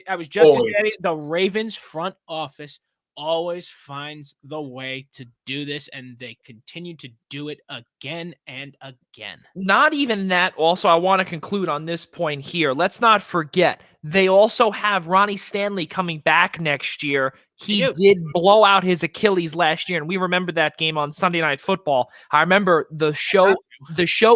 I was just saying, the Ravens front office always finds the way to do this, and they continue to do it again and again. Not even that. Also, I want to conclude on this point here. Let's not forget, they also have Ronnie Stanley coming back next year. He did blow out his Achilles last year, and we remember that game on Sunday Night Football. I remember the show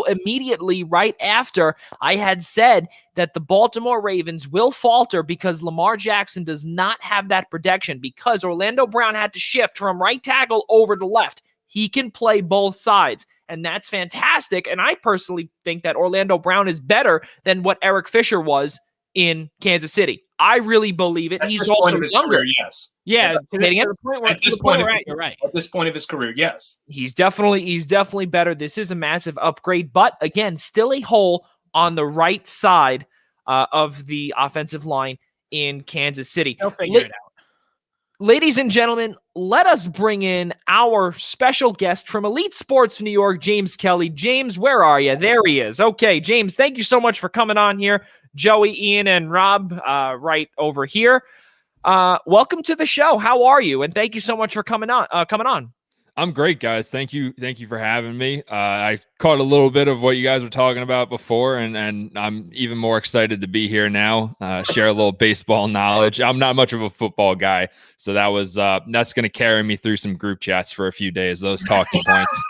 immediately right after I had said that the Baltimore Ravens will falter because Lamar Jackson does not have that protection, because Orlando Brown had to shift from right tackle over to left. He can play both sides, and that's fantastic. And I personally think that Orlando Brown is better than what Eric Fisher was in Kansas City. I really believe it. He's also younger. Career, yes. Yeah. At this point, you're right. At this point of his career, yes. He's definitely better. This is a massive upgrade, but again, still a hole on the right side of the offensive line in Kansas City. They'll figure it out. Ladies and gentlemen, let us bring in our special guest from Elite Sports New York, James Kelly. James, where are you? There he is. Okay, James, thank you so much for coming on here. Joey, Ian, and Rob right over here. Welcome to the show. How are you? And thank you so much for coming on. I'm great, guys. Thank you for having me. I caught a little bit of what you guys were talking about before, and I'm even more excited to be here now. Share a little baseball knowledge. I'm not much of a football guy, so that's going to carry me through some group chats for a few days. Those talking points.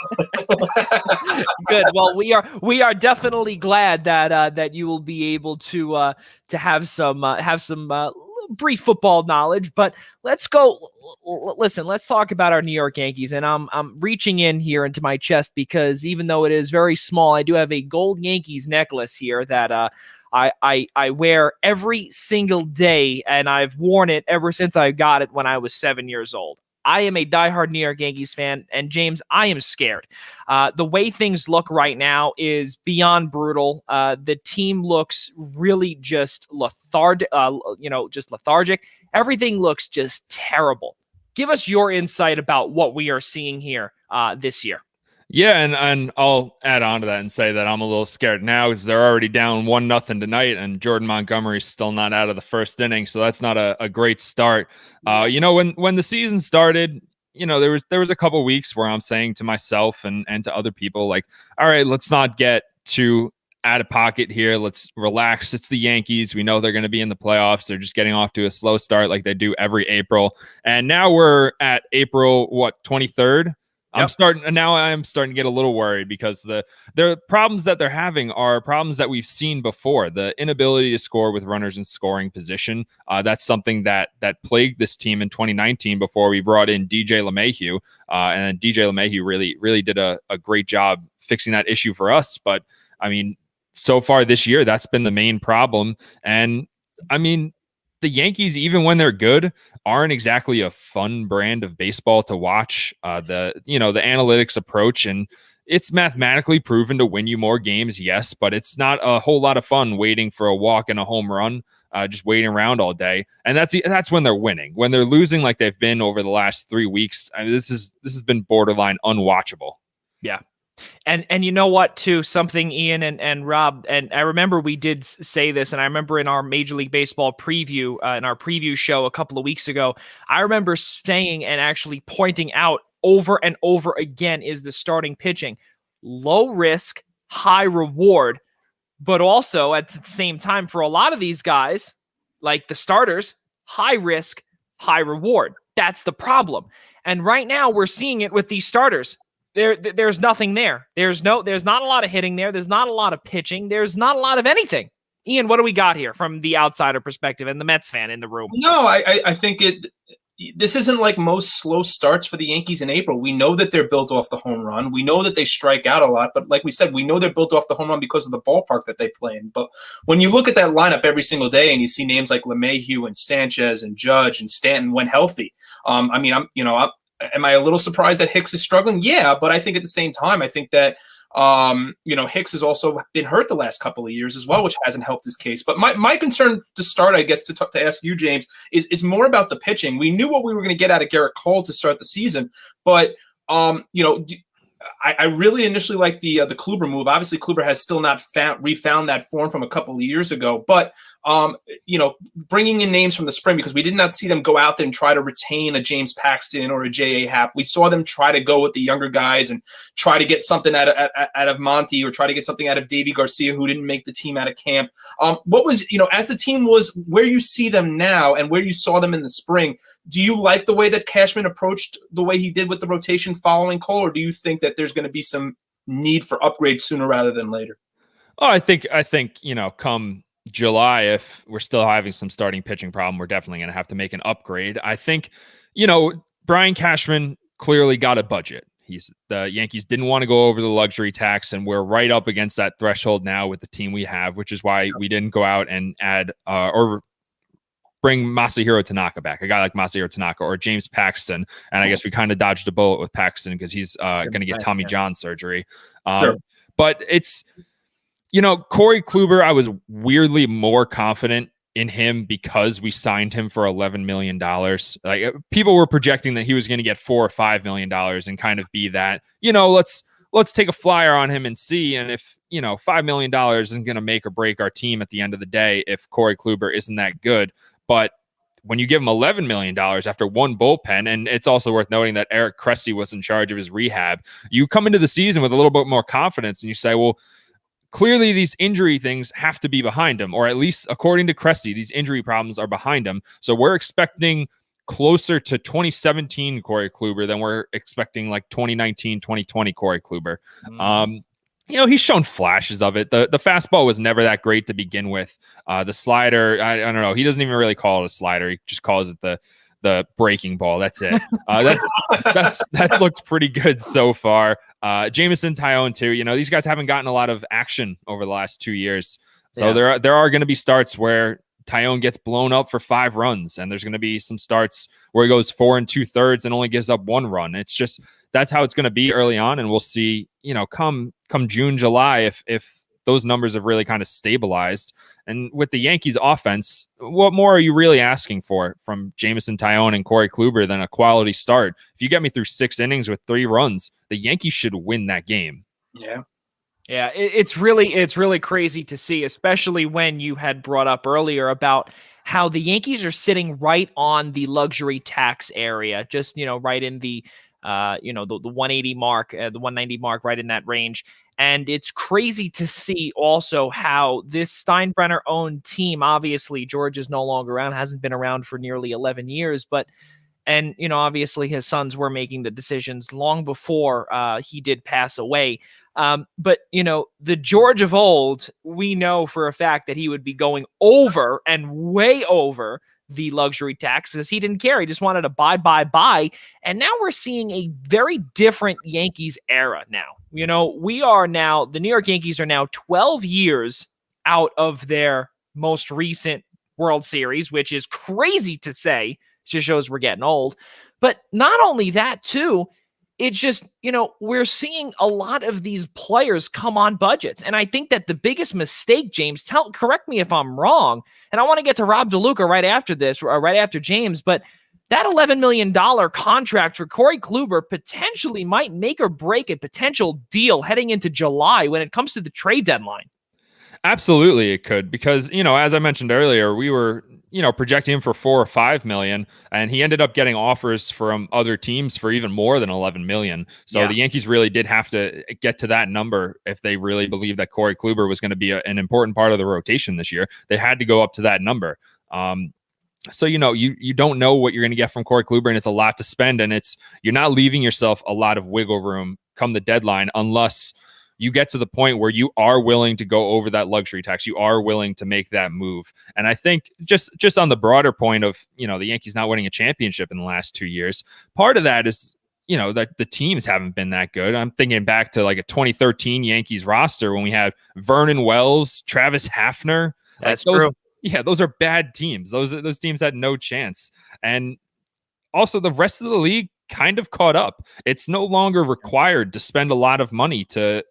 Good. Well, we are definitely glad that you will be able to have some brief football knowledge, but let's go. Listen, let's talk about our New York Yankees. And I'm reaching in here into my chest because even though it is very small, I do have a gold Yankees necklace here that I wear every single day, and I've worn it ever since I got it when I was 7 years old. I am a diehard New York Yankees fan, and James, I am scared. The way things look right now is beyond brutal. The team looks really just lethargic. Everything looks just terrible. Give us your insight about what we are seeing here this year. Yeah, and I'll add on to that and say that I'm a little scared now because they're already down 1-0 tonight, and Jordan Montgomery's still not out of the first inning, so that's not a great start. When the season started, there was a couple weeks where I'm saying to myself and to other people, like, all right, let's not get too out of pocket here. Let's relax. It's the Yankees. We know they're going to be in the playoffs. They're just getting off to a slow start like they do every April. And now we're at April 23rd. Yep. I'm starting to get a little worried because the problems that they're having are problems that we've seen before. The inability to score with runners in scoring position. That's something that plagued this team in 2019 before we brought in DJ LeMahieu. And DJ LeMahieu really did a great job fixing that issue for us. But I mean, so far this year, that's been the main problem. And I mean, the Yankees, even when they're good, aren't exactly a fun brand of baseball to watch. The analytics approach, and it's mathematically proven to win you more games, yes, but it's not a whole lot of fun waiting for a walk and a home run, just waiting around all day. And that's when they're winning. When they're losing, like they've been over the last 3 weeks, I mean, this has been borderline unwatchable. Yeah. And you know what, too, something Ian and Rob, and I remember we did say this, and I remember in our Major League Baseball preview, in our preview show a couple of weeks ago, I remember saying and actually pointing out over and over again is the starting pitching. Low risk, high reward, but also at the same time for a lot of these guys, like the starters, high risk, high reward. That's the problem. And right now we're seeing it with these starters. There's nothing there. There's not a lot of hitting there. There's not a lot of pitching. There's not a lot of anything. Ian, what do we got here from the outsider perspective and the Mets fan in the room? No, I think it, this isn't like most slow starts for the Yankees in April. We know that they're built off the home run. We know that they strike out a lot, but like we said, we know they're built off the home run because of the ballpark that they play in. But when you look at that lineup every single day and you see names like LeMahieu and Sanchez and Judge and Stanton when healthy, I mean, am I a little surprised that Hicks is struggling? Yeah, but I think at the same time, I think that Hicks has also been hurt the last couple of years as well, which hasn't helped his case. But my concern to start, I guess, to ask you, James, is more about the pitching. We knew what we were going to get out of Garrett Cole to start the season, but I really initially liked the Kluber move. Obviously, Kluber has still not refound that form from a couple of years ago. But bringing in names from the spring, because we did not see them go out there and try to retain a James Paxton or a J.A. Happ. We saw them try to go with the younger guys and try to get something out of Monty, or try to get something out of Davy Garcia, who didn't make the team out of camp. What was, as the team was where you see them now and where you saw them in the spring, do you like the way that Cashman approached the way he did with the rotation following Cole, or do you think that there's going to be some need for upgrades sooner rather than later? Oh, I think come July, if we're still having some starting pitching problem, we're definitely going to have to make an upgrade. I think, Brian Cashman clearly got a budget. The Yankees didn't want to go over the luxury tax, and we're right up against that threshold now with the team we have, which is why we didn't go out and add or bring Masahiro Tanaka back, a guy like Masahiro Tanaka or James Paxton. And I guess we kind of dodged a bullet with Paxton because he's going to get Tommy John surgery. Sure. But it's, Corey Kluber, I was weirdly more confident in him because we signed him for $11 million. Like, people were projecting that he was going to get $4 or $5 million and kind of be that, let's take a flyer on him and see. And if, $5 million isn't going to make or break our team at the end of the day, if Corey Kluber isn't that good. But when you give him $11 million after one bullpen, and it's also worth noting that Eric Cressy was in charge of his rehab, you come into the season with a little bit more confidence and you say, well, clearly these injury things have to be behind him, or at least according to Cressy, these injury problems are behind him. So we're expecting closer to 2017 Corey Kluber than we're expecting like 2019, 2020 Corey Kluber. He's shown flashes of it. The fastball was never that great to begin with. The slider, I don't know. He doesn't even really call it a slider. He just calls it the breaking ball. That's it. That's looked pretty good so far. Jameson Taillon too. These guys haven't gotten a lot of action over the last 2 years. So there are going to be starts where Taillon gets blown up for 5 runs, and there's going to be some starts where he goes 4 2/3 and only gives up 1 run. It's just, that's how it's going to be early on, and we'll see, come June, July, if those numbers have really kind of stabilized. And with the Yankees offense, what more are you really asking for from Jameson Taillon and Corey Kluber than a quality start? If you get me through 6 innings with 3 runs, the Yankees should win that game. Yeah. Yeah, it's really crazy to see, especially when you had brought up earlier about how the Yankees are sitting right on the luxury tax area, just, right in the, the 180 mark, the 190 mark, right in that range. And it's crazy to see also how this Steinbrenner-owned team, obviously George is no longer around, hasn't been around for nearly 11 years, and obviously his sons were making the decisions long before he did pass away. But the George of old, we know for a fact that he would be going over and way over the luxury tax because he didn't care. He just wanted to buy. And now we're seeing a very different Yankees era now. The New York Yankees are now 12 years out of their most recent World Series, which is crazy to say. It just shows we're getting old. But not only that, too, it's just, we're seeing a lot of these players come on budgets. And I think that the biggest mistake, James, correct me if I'm wrong, and I want to get to Rob DeLuca right after this, right after James, but that $11 million contract for Corey Kluber potentially might make or break a potential deal heading into July when it comes to the trade deadline. Absolutely, it could, because, as I mentioned earlier, we were, projecting him for $4 or $5 million, and he ended up getting offers from other teams for even more than $11 million. So the Yankees really did have to get to that number if they really believed that Corey Kluber was going to be an important part of the rotation this year. They had to go up to that number. So, you don't know what you're going to get from Corey Kluber, and it's a lot to spend, and you're not leaving yourself a lot of wiggle room come the deadline unless you get to the point where you are willing to go over that luxury tax. You are willing to make that move. And I think just on the broader point of, the Yankees not winning a championship in the last 2 years, part of that is, that the teams haven't been that good. I'm thinking back to like a 2013 Yankees roster when we had Vernon Wells, Travis Hafner. That's those, true. Yeah, those are bad teams. Those teams had no chance. And also the rest of the league kind of caught up. It's no longer required to spend a lot of money to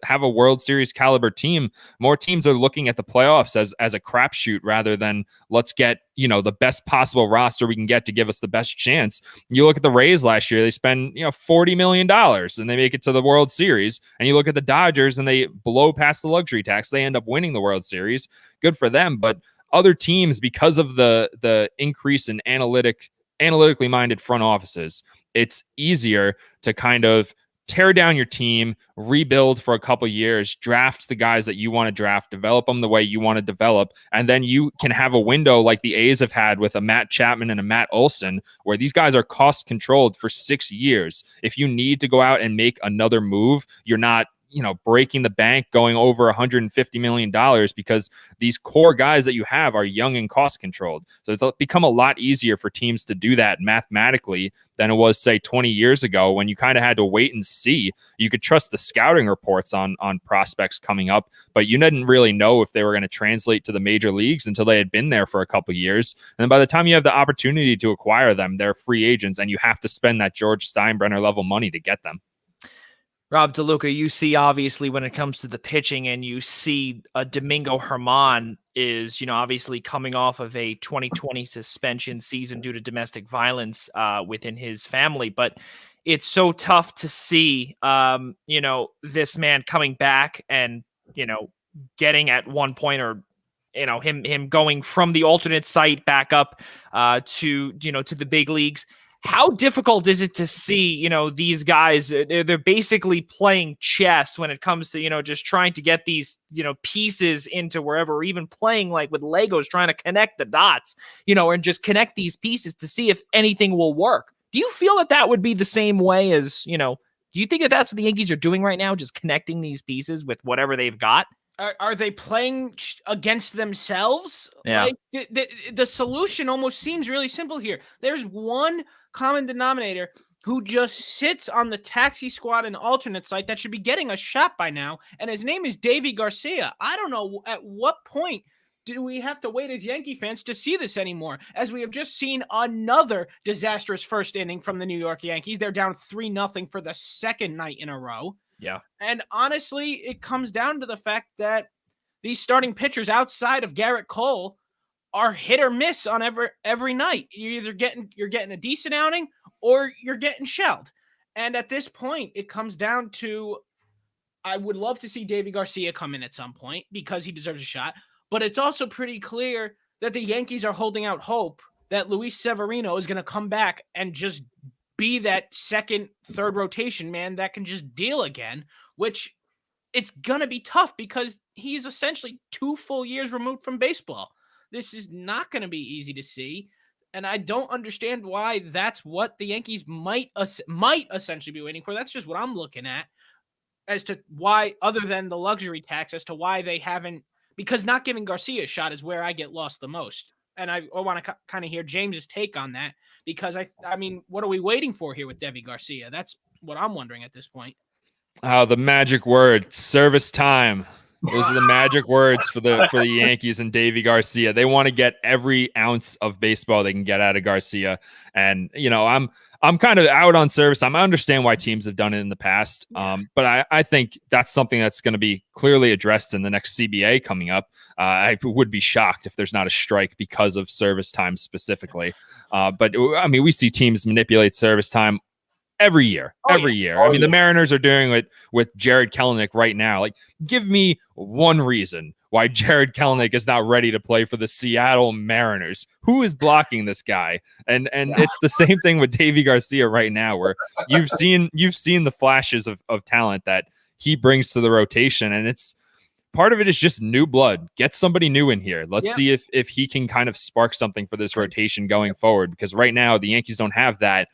have a World Series caliber team. More teams are looking at the playoffs as a crapshoot rather than let's get, the best possible roster we can get to give us the best chance. You look at the Rays last year, they spend, $40 million and they make it to the World Series. And you look at the Dodgers and they blow past the luxury tax. They end up winning the World Series. Good for them. But other teams, because of the increase in analytically minded front offices, it's easier to kind of tear down your team, rebuild for a couple years, draft the guys that you want to draft, develop them the way you want to develop, and then you can have a window like the A's have had with a Matt Chapman and a Matt Olson, where these guys are cost controlled for 6 years. If you need to go out and make another move, you're not breaking the bank, going over $150 million because these core guys that you have are young and cost controlled. So it's become a lot easier for teams to do that mathematically than it was, say, 20 years ago when you kind of had to wait and see. You could trust the scouting reports on prospects coming up, but you didn't really know if they were going to translate to the major leagues until they had been there for a couple years. And then by the time you have the opportunity to acquire them, they're free agents and you have to spend that George Steinbrenner level money to get them. Rob DeLuca, you see, obviously, when it comes to the pitching, and you see Domingo Germán is, obviously coming off of a 2020 suspension season due to domestic violence within his family. But it's so tough to see, this man coming back and, getting at one point, or him going from the alternate site back up to the big leagues. How difficult is it to see, these guys, they're basically playing chess when it comes to, just trying to get these, pieces into wherever, or even playing like with Legos, trying to connect the dots, and just connect these pieces to see if anything will work. Do you feel that would be the same way as, do you think that's what the Yankees are doing right now? Just connecting these pieces with whatever they've got? Are they playing against themselves? Yeah. Like, the solution almost seems really simple here. There's one common denominator who just sits on the taxi squad and alternate site that should be getting a shot by now, and his name is Davy Garcia. I don't know at what point do we have to wait as Yankee fans to see this anymore, as we have just seen another disastrous first inning from the New York Yankees. They're down 3-0 for the second night in a row. Yeah. And honestly, it comes down to the fact that these starting pitchers outside of Garrett Cole are hit or miss on every night. You're getting a decent outing or you're getting shelled. And at this point, it comes down to, I would love to see Davy Garcia come in at some point because he deserves a shot. But it's also pretty clear that the Yankees are holding out hope that Luis Severino is going to come back and just be that second, third rotation man that can just deal again, which it's going to be tough because he's essentially 2 full years removed from baseball. This is not going to be easy to see. And I don't understand why that's what the Yankees might essentially be waiting for. That's just what I'm looking at as to why, other than the luxury tax, as to why they haven't, because not giving Garcia a shot is where I get lost the most. And I want to kind of hear James's take on that, because I mean, what are we waiting for here with Deivi Garcia? That's what I'm wondering at this point. The magic word, service time. Those are the magic words for the Yankees and Deivi Garcia. They want to get every ounce of baseball they can get out of Garcia. And, I'm kind of out on service time. I understand why teams have done it in the past. But I think that's something that's going to be clearly addressed in the next CBA coming up. I would be shocked if there's not a strike because of service time specifically. But I mean, we see teams manipulate service time every year. I mean, the Mariners are doing it with Jared Kelenic right now. Like, give me one reason why Jared Kelenic is not ready to play for the Seattle Mariners. Who is blocking this guy? And it's the same thing with Deivi Garcia right now, where you've seen the flashes of talent that he brings to the rotation, and it's part of it is just new blood. Get somebody new in here. Let's see if he can kind of spark something for this rotation going forward, because right now the Yankees don't have that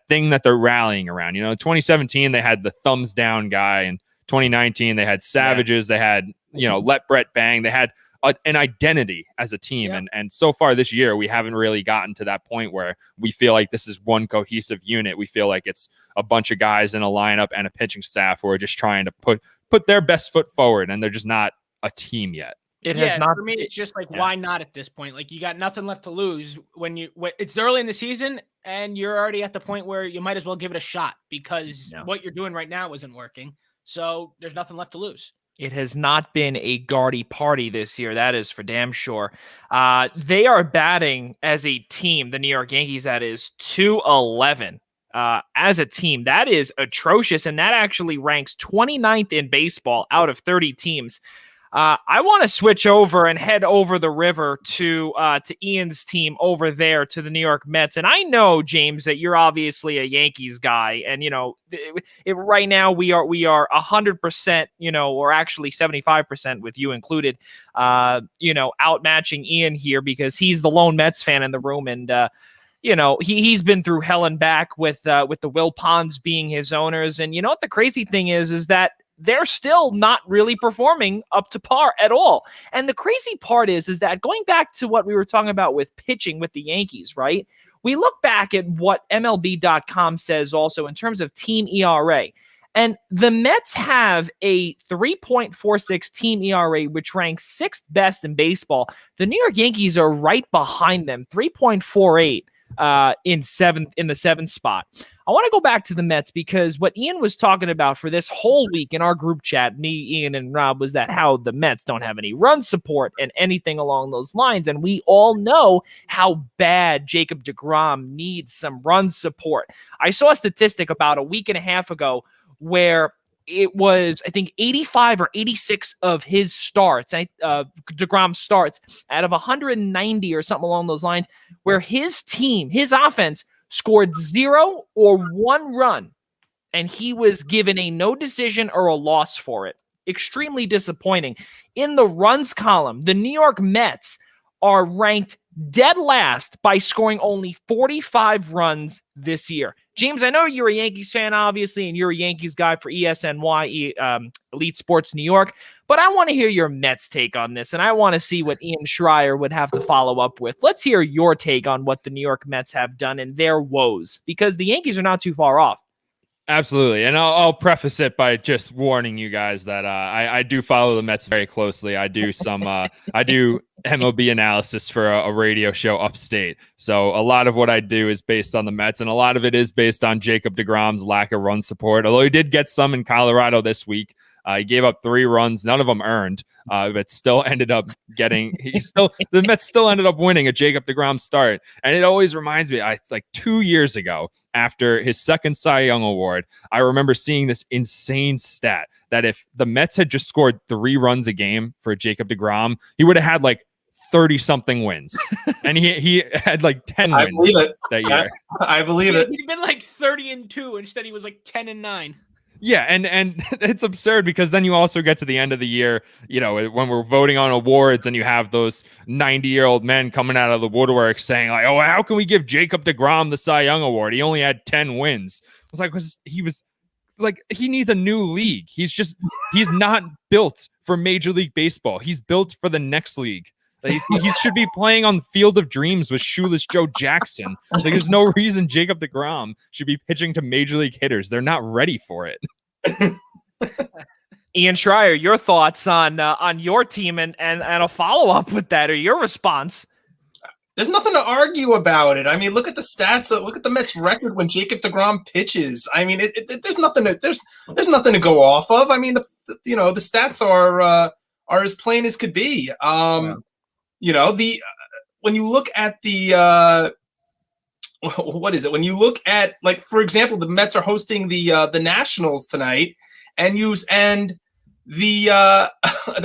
thing that they're rallying around. In 2017 they had the thumbs down guy, and 2019, they had Savages, they had, Let Brett Bang, they had an identity as a team. Yeah. And so far this year, we haven't really gotten to that point where we feel like this is one cohesive unit. We feel like it's a bunch of guys in a lineup and a pitching staff who are just trying to put their best foot forward, and they're just not a team yet. It has not. For me, it's just like, why not at this point? Like, you got nothing left to lose when it's early in the season and you're already at the point where you might as well give it a shot because what you're doing right now isn't working. So there's nothing left to lose. It has not been a gaudy party this year. That is for damn sure. They are batting as a team, the New York Yankees, that is 211 as a team. That is atrocious, and that actually ranks 29th in baseball out of 30 teams. I want to switch over and head over the river to Ian's team over there, to the New York Mets. And I know, James, that you're obviously a Yankees guy, and right now we are 100%, or actually 75% with you included, outmatching Ian here because he's the lone Mets fan in the room, and he's been through hell and back with the Wilpons being his owners. And you know what the crazy thing is that they're still not really performing up to par at all. And the crazy part is that going back to what we were talking about with pitching with the Yankees, right? We look back at what MLB.com says also in terms of team ERA. And the Mets have a 3.46 team ERA, which ranks sixth best in baseball. The New York Yankees are right behind them, 3.48 in the seventh spot. I want to go back to the Mets because what Ian was talking about for this whole week in our group chat, me, Ian, and Rob, was that how the Mets don't have any run support and anything along those lines. And we all know how bad Jacob deGrom needs some run support. I saw a statistic about a week and a half ago where it was, I think, 85 or 86 of his starts, deGrom's starts, out of 190 or something along those lines, where his team, his offense, scored 0 or 1 run, and he was given a no decision or a loss for it. Extremely disappointing. In the runs column, the New York Mets are ranked dead last by scoring only 45 runs this year. James, I know you're a Yankees fan, obviously, and you're a Yankees guy for ESNY, Elite Sports New York, but I want to hear your Mets take on this, and I want to see what Ian Schraier would have to follow up with. Let's hear your take on what the New York Mets have done and their woes, because the Yankees are not too far off. Absolutely. And I'll preface it by just warning you guys that I do follow the Mets very closely. I do I do MLB analysis for a radio show upstate. So a lot of what I do is based on the Mets, and a lot of it is based on Jacob deGrom's lack of run support, although he did get some in Colorado this week. He gave up 3 runs, none of them earned, but still ended up the Mets still ended up winning a Jacob deGrom start. And it always reminds me, it's like 2 years ago after his second Cy Young Award, I remember seeing this insane stat that if the Mets had just scored 3 runs a game for Jacob deGrom, he would have had like 30-something wins. And he had like 10 wins that year. I believe it. He'd been like 30-2. Instead, he was like 10-9. Yeah, and it's absurd because then you also get to the end of the year, when we're voting on awards and you have those 90-year-old men coming out of the woodwork saying like, oh, how can we give Jacob deGrom the Cy Young Award? He only had 10 wins. I was like, he needs a new league. He's not built for Major League Baseball. He's built for the next league. He should be playing on the Field of Dreams with Shoeless Joe Jackson. There's no reason Jacob deGrom should be pitching to Major League hitters. They're not ready for it. Ian Schraier, your thoughts on your team and a follow-up with that, or your response? There's nothing to argue about it. I mean, look at the stats. Look at the Mets' record when Jacob deGrom pitches. I mean, there's nothing to go off of. I mean, the stats are as plain as could be. When you look at the what is it? When you look at, like, for example, the Mets are hosting the Nationals tonight, and they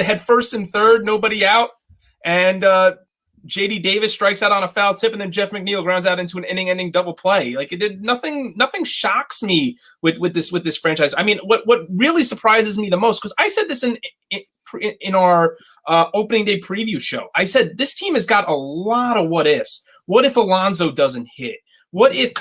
had first and third, nobody out, and J.D. Davis strikes out on a foul tip, and then Jeff McNeil grounds out into an inning-ending double play. Like, it did nothing shocks me with this franchise. I mean, what really surprises me the most, because I said this in our opening day preview show, I said this team has got a lot of what ifs. What if Alonso doesn't hit? What if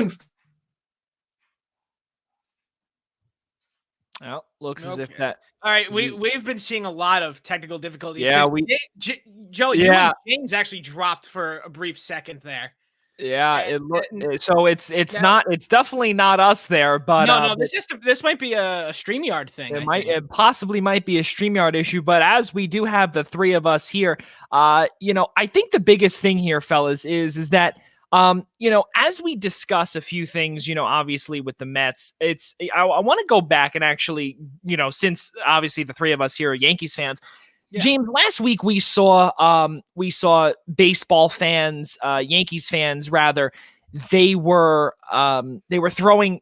Well, looks as if Okay. that. All right, we've been seeing a lot of technical difficulties. Yeah, 'cause Joe, you Yeah. and James actually dropped for a brief second there. Yeah, And so it's now- it's definitely not us there, but no, but this might be a StreamYard thing. I think. it possibly might be a StreamYard issue, but as we do have the three of us here, I think the biggest thing here, fellas, is that as we discuss a few things, obviously with the Mets, I want to go back and actually, since obviously the three of us here are Yankees fans. Yeah. James, last week we saw baseball fans, Yankees fans rather. They were throwing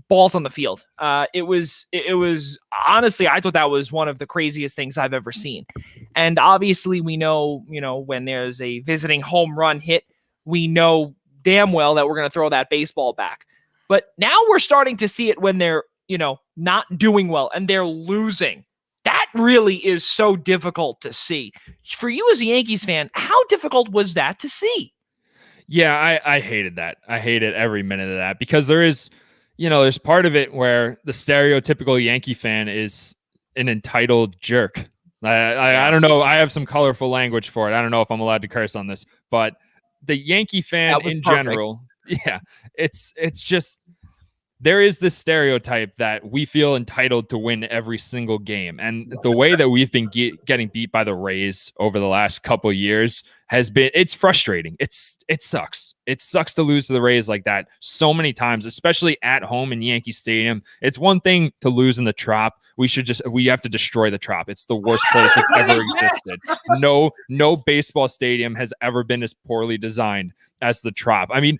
balls on the field. It was honestly, I thought that was one of the craziest things I've ever seen. And obviously we know, when there's a visiting home run hit, we know damn well that we're going to throw that baseball back. But now we're starting to see it when they're, not doing well and they're losing. That really is so difficult to see. For you as a Yankees fan, how difficult was that to see? Yeah, I hated that. I hated every minute of that because there's part of it where the stereotypical Yankee fan is an entitled jerk. I don't know. I have some colorful language for it. I don't know if I'm allowed to curse on this, but the Yankee fan in general, yeah, it's just, there is this stereotype that we feel entitled to win every single game. And the way that we've been getting beat by the Rays over the last couple of years it's frustrating. It sucks. It sucks to lose to the Rays like that so many times, especially at home in Yankee Stadium. It's one thing to lose in the Trop. We have to destroy the Trop. It's the worst place that's ever existed. No baseball stadium has ever been as poorly designed as the Trop. I mean,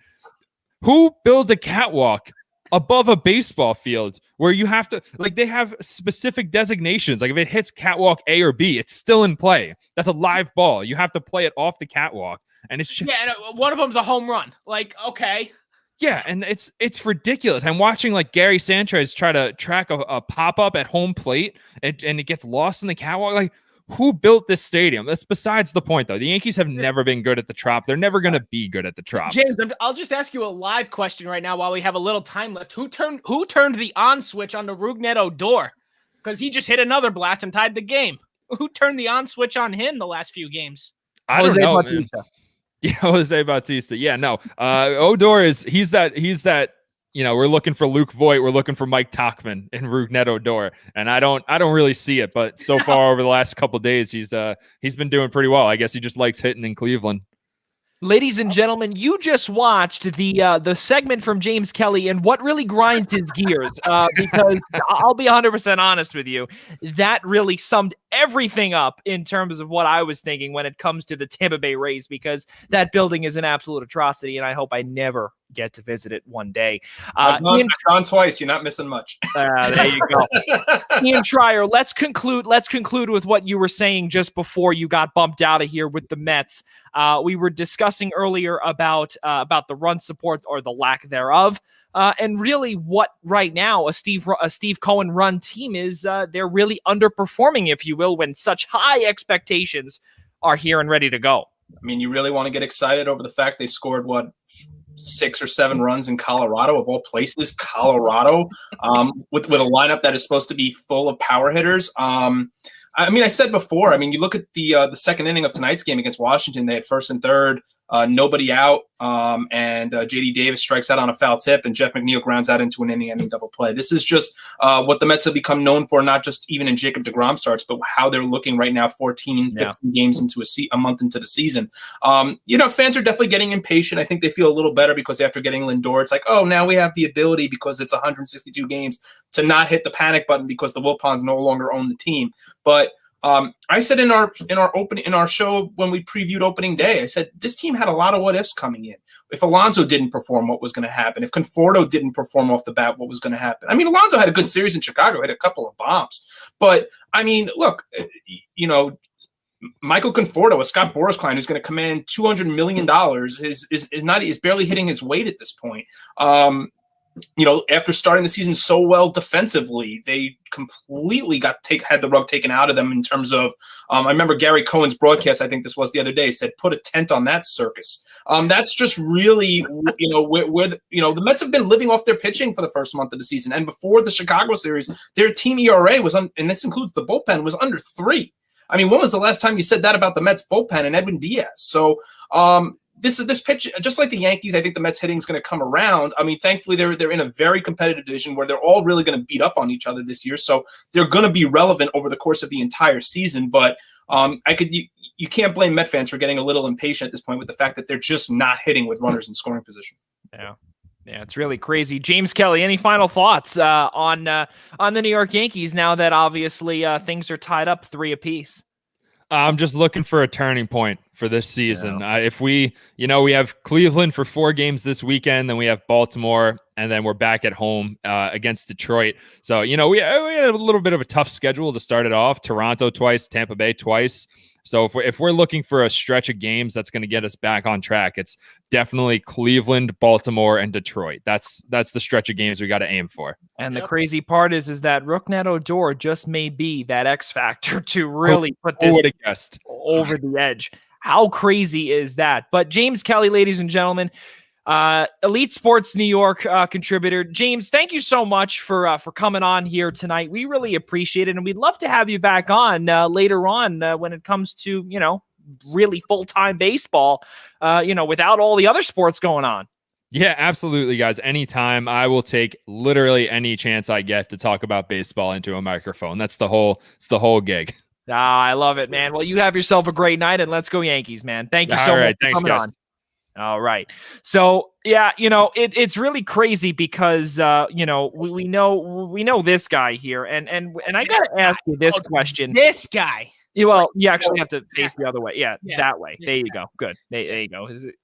who builds a catwalk above a baseball field where you have to, they have specific designations. Like if it hits catwalk A or B, it's still in play. That's a live ball. You have to play it off the catwalk. And it's just, one of them's a home run. Okay. Yeah, and it's ridiculous. I'm watching Gary Sanchez try to track a pop-up at home plate and it gets lost in the catwalk. Who built this stadium? That's besides the point, though. The Yankees have never been good at the Trop. They're never going to be good at the Trop. James, I'll just ask you a live question right now while we have a little time left. Who turned the on switch on the Rougned Odor? Because he just hit another blast and tied the game. Who turned the on switch on him the last few games? I don't know, man. Yeah, Jose Bautista. Yeah, no. Odor he's that. We're looking for Luke Voigt. We're looking for Mike Tauchman in Rougned Odor, and I don't really see it. But so far over the last couple of days, he's been doing pretty well. I guess he just likes hitting in Cleveland. Ladies and gentlemen, you just watched the segment from James Kelly and what really grinds his gears, because I'll be 100% honest with you, that really summed everything up in terms of what I was thinking when it comes to the Tampa Bay Rays, because that building is an absolute atrocity, and I hope I never get to visit it one day. I've gone twice. You're not missing much. There you go. Ian Schraier, let's conclude with what you were saying just before you got bumped out of here with the Mets. We were discussing earlier about the run support or the lack thereof, and really what right now a Steve Cohen run team is. They're really underperforming, if you will, when such high expectations are here and ready to go. I mean, you really want to get excited over the fact they scored 6 or 7 runs in Colorado, of all places, Colorado, with a lineup that is supposed to be full of power hitters. I said before, you look at the second inning of tonight's game against Washington, they had first and third, nobody out, and J.D. Davis strikes out on a foul tip, and Jeff McNeil grounds out into an inning-ending double play. This is just what the Mets have become known for, not just even in Jacob deGrom starts, but how they're looking right now, 14, 15 games into a month into the season. Fans are definitely getting impatient. I think they feel a little better because after getting Lindor, it's like, oh, now we have the ability, because it's 162 games, to not hit the panic button because the Wilpons no longer own the team. But I said in our show when we previewed opening day, I said this team had a lot of what ifs coming in. If Alonso didn't perform, what was going to happen? If Conforto didn't perform off the bat, what was going to happen? Alonso had a good series in Chicago, hit a couple of bombs, but look, Michael Conforto, a Scott Boras client who's going to command $200 million, is barely hitting his weight at this point. After starting the season so well defensively, they completely had the rug taken out of them in terms of, I remember Gary Cohen's broadcast, I think this was the other day, said, put a tent on that circus. That's just really, where the Mets have been living off their pitching for the first month of the season. And before the Chicago series, their team ERA was, and this includes the bullpen, was under 3. I mean, when was the last time you said that about the Mets bullpen and Edwin Diaz? So this pitch, just like the Yankees, I think the Mets hitting is going to come around. I mean, thankfully they're in a very competitive division where they're all really going to beat up on each other this year. So they're going to be relevant over the course of the entire season. But you can't blame Met fans for getting a little impatient at this point with the fact that they're just not hitting with runners in scoring position. Yeah, it's really crazy. James Kelly, any final thoughts on the New York Yankees now that obviously things are tied up 3 apiece? I'm just looking for a turning point for this season. If we have Cleveland for 4 games this weekend, then we have Baltimore, and then we're back at home against Detroit. So, we had a little bit of a tough schedule to start it off. Toronto twice, Tampa Bay twice. So if we're looking for a stretch of games that's going to get us back on track, it's definitely Cleveland, Baltimore, and Detroit. That's the stretch of games we got to aim for. And the crazy part is that Rougned Odor just may be that X factor to really put this over the edge. How crazy is that? But James Kelly, ladies and gentlemen, Elite Sports New York contributor. James, thank you so much for coming on here tonight. We really appreciate it, and we'd love to have you back on later on when it comes to really full-time baseball, without all the other sports going on. Yeah, absolutely, guys. Anytime. I will take literally any chance I get to talk about baseball into a microphone. It's the whole gig. I love it, man. Well, you have yourself a great night, and let's go Yankees, man. Thank you so much for coming on. All right. So, yeah, it's really crazy because, we know this guy here. And I got to ask you this question. This guy. Well, you actually have to face the other way. Yeah, that way. There you go. Good. There you go. Is it?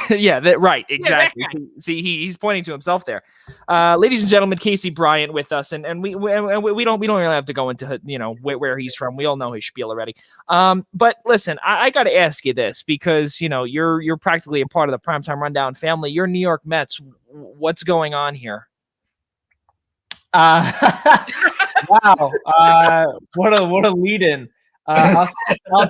Yeah, right. Exactly. See, he's pointing to himself there. Ladies and gentlemen, Casey Bryant with us, and we don't really have to go into where he's from. We all know his spiel already. But listen, I got to ask you this because you're practically a part of the Primetime Rundown family. You're New York Mets. What's going on here? Wow. What a lead-in. I'll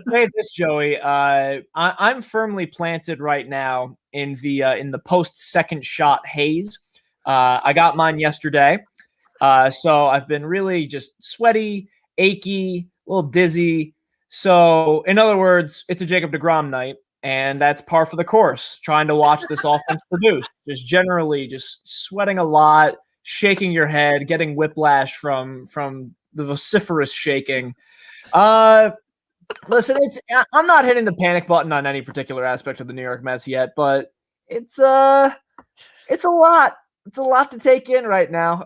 say this, Joey. I'm firmly planted right now in the post-second shot haze. I got mine yesterday, so I've been really just sweaty, achy, a little dizzy. So, in other words, it's a Jacob deGrom night, and that's par for the course. Trying to watch this offense produce, just generally just sweating a lot, shaking your head, getting whiplash from the vociferous shaking. Listen, I'm not hitting the panic button on any particular aspect of the New York Mets yet, but it's a lot. It's a lot to take in right now.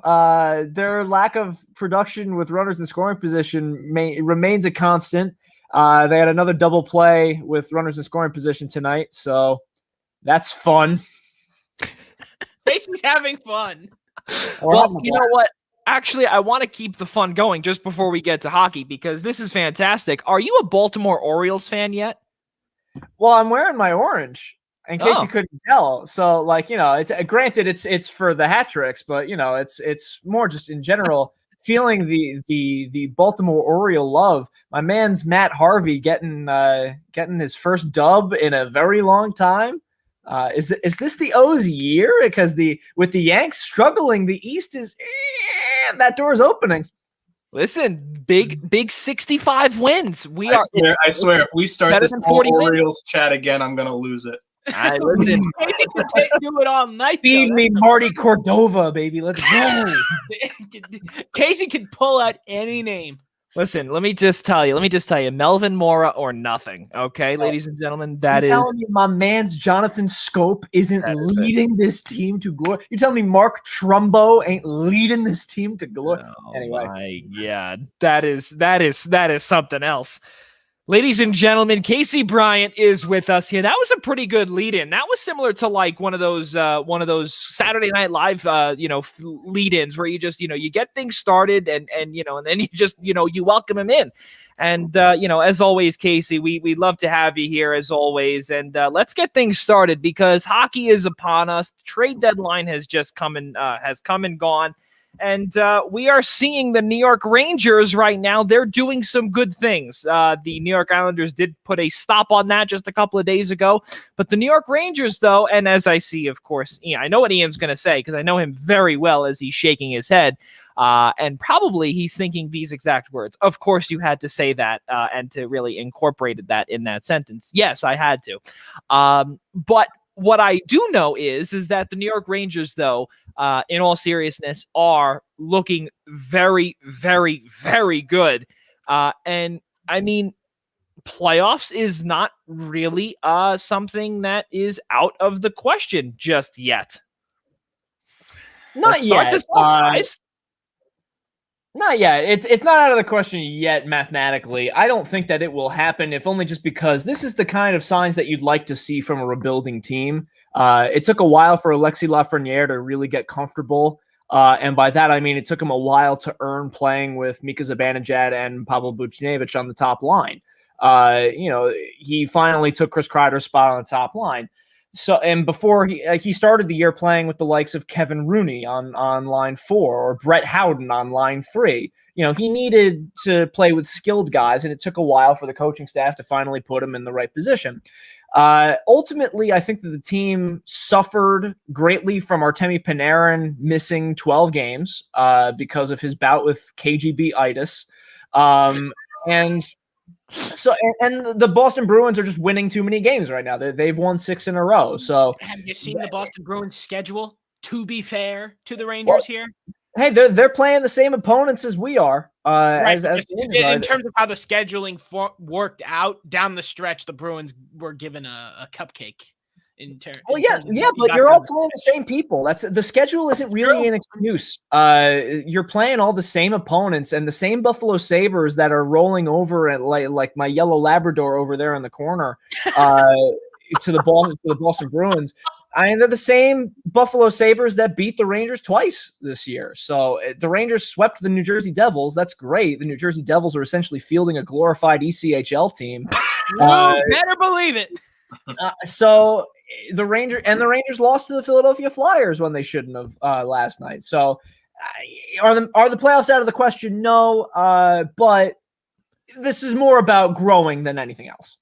Their lack of production with runners in scoring position remains a constant. They had another double play with runners in scoring position tonight, so that's fun. Basically having fun. Well, you know what? Actually, I want to keep the fun going just before we get to hockey because this is fantastic. Are you a Baltimore Orioles fan yet? Well, I'm wearing my orange in case you couldn't tell. So, it's granted it's for the hat tricks, but it's more just in general feeling the Baltimore Oriole love. My man's Matt Harvey getting his first dub in a very long time. Is this the O's year? Because with the Yanks struggling, the East is that door is opening. Listen, big 65 wins. I swear, if we start this Orioles chat again, I'm gonna lose it. Listen, Casey can do it all night. Feed me Marty Cordova, baby. Let's go. Casey can pull out any name. Listen, let me just tell you, Melvin Mora or nothing. Okay, ladies and gentlemen, You're telling me my man's Jonathan Scope isn't leading this team to glory? You're telling me Mark Trumbo ain't leading this team to glory? Anyway, that is something else. Ladies and gentlemen, Casey Bryant is with us here. That was a pretty good lead-in. That was similar to like one of those Saturday Night Live, lead-ins where you just, you get things started and then you just, you welcome him in. And, as always, Casey, we love to have you here as always. And let's get things started because hockey is upon us. The trade deadline has just come and gone. And we are seeing the New York Rangers right now. They're doing some good things. The New York Islanders did put a stop on that just a couple of days ago. But the New York Rangers, though, and as I see, of course, I know what Ian's going to say because I know him very well as he's shaking his head. And probably he's thinking these exact words. Of course, you had to say that and to really incorporated that in that sentence. Yes, I had to. But what I do know is that the New York Rangers, though, in all seriousness, are looking very, very, very good. And I mean, playoffs is not really something that is out of the question just yet. Not yet. Not yet. It's not out of the question yet mathematically. I don't think that it will happen, if only just because this is the kind of signs that you'd like to see from a rebuilding team. It took a while for Alexis Lafreniere to really get comfortable. And by that, I mean it took him a while to earn playing with Mika Zibanejad and Pavel Buchnevich on the top line. He finally took Chris Kreider's spot on the top line. So, and before he started the year playing with the likes of Kevin Rooney on line 4 or Brett Howden on line 3. He needed to play with skilled guys, and it took a while for the coaching staff to finally put him in the right position. Ultimately, I think that the team suffered greatly from Artemi Panarin missing 12 games because of his bout with KGB-itis. So the Boston Bruins are just winning too many games right now. They've won 6 in a row. So have you seen the Boston Bruins schedule? To be fair to the Rangers here, hey, they're playing the same opponents as we are. Right. As in terms of how the scheduling worked out down the stretch, the Bruins were given a cupcake. But you're all playing the same people. The schedule isn't really an excuse. You're playing all the same opponents and the same Buffalo Sabres that are rolling over at like my yellow Labrador over there in the corner to the Boston Bruins. I mean, they're the same Buffalo Sabres that beat the Rangers twice this year. So the Rangers swept the New Jersey Devils. That's great. The New Jersey Devils are essentially fielding a glorified ECHL team. You better believe it. So the Rangers lost to the Philadelphia Flyers when they shouldn't have last night. So are the playoffs out of the question? No, but this is more about growing than anything else.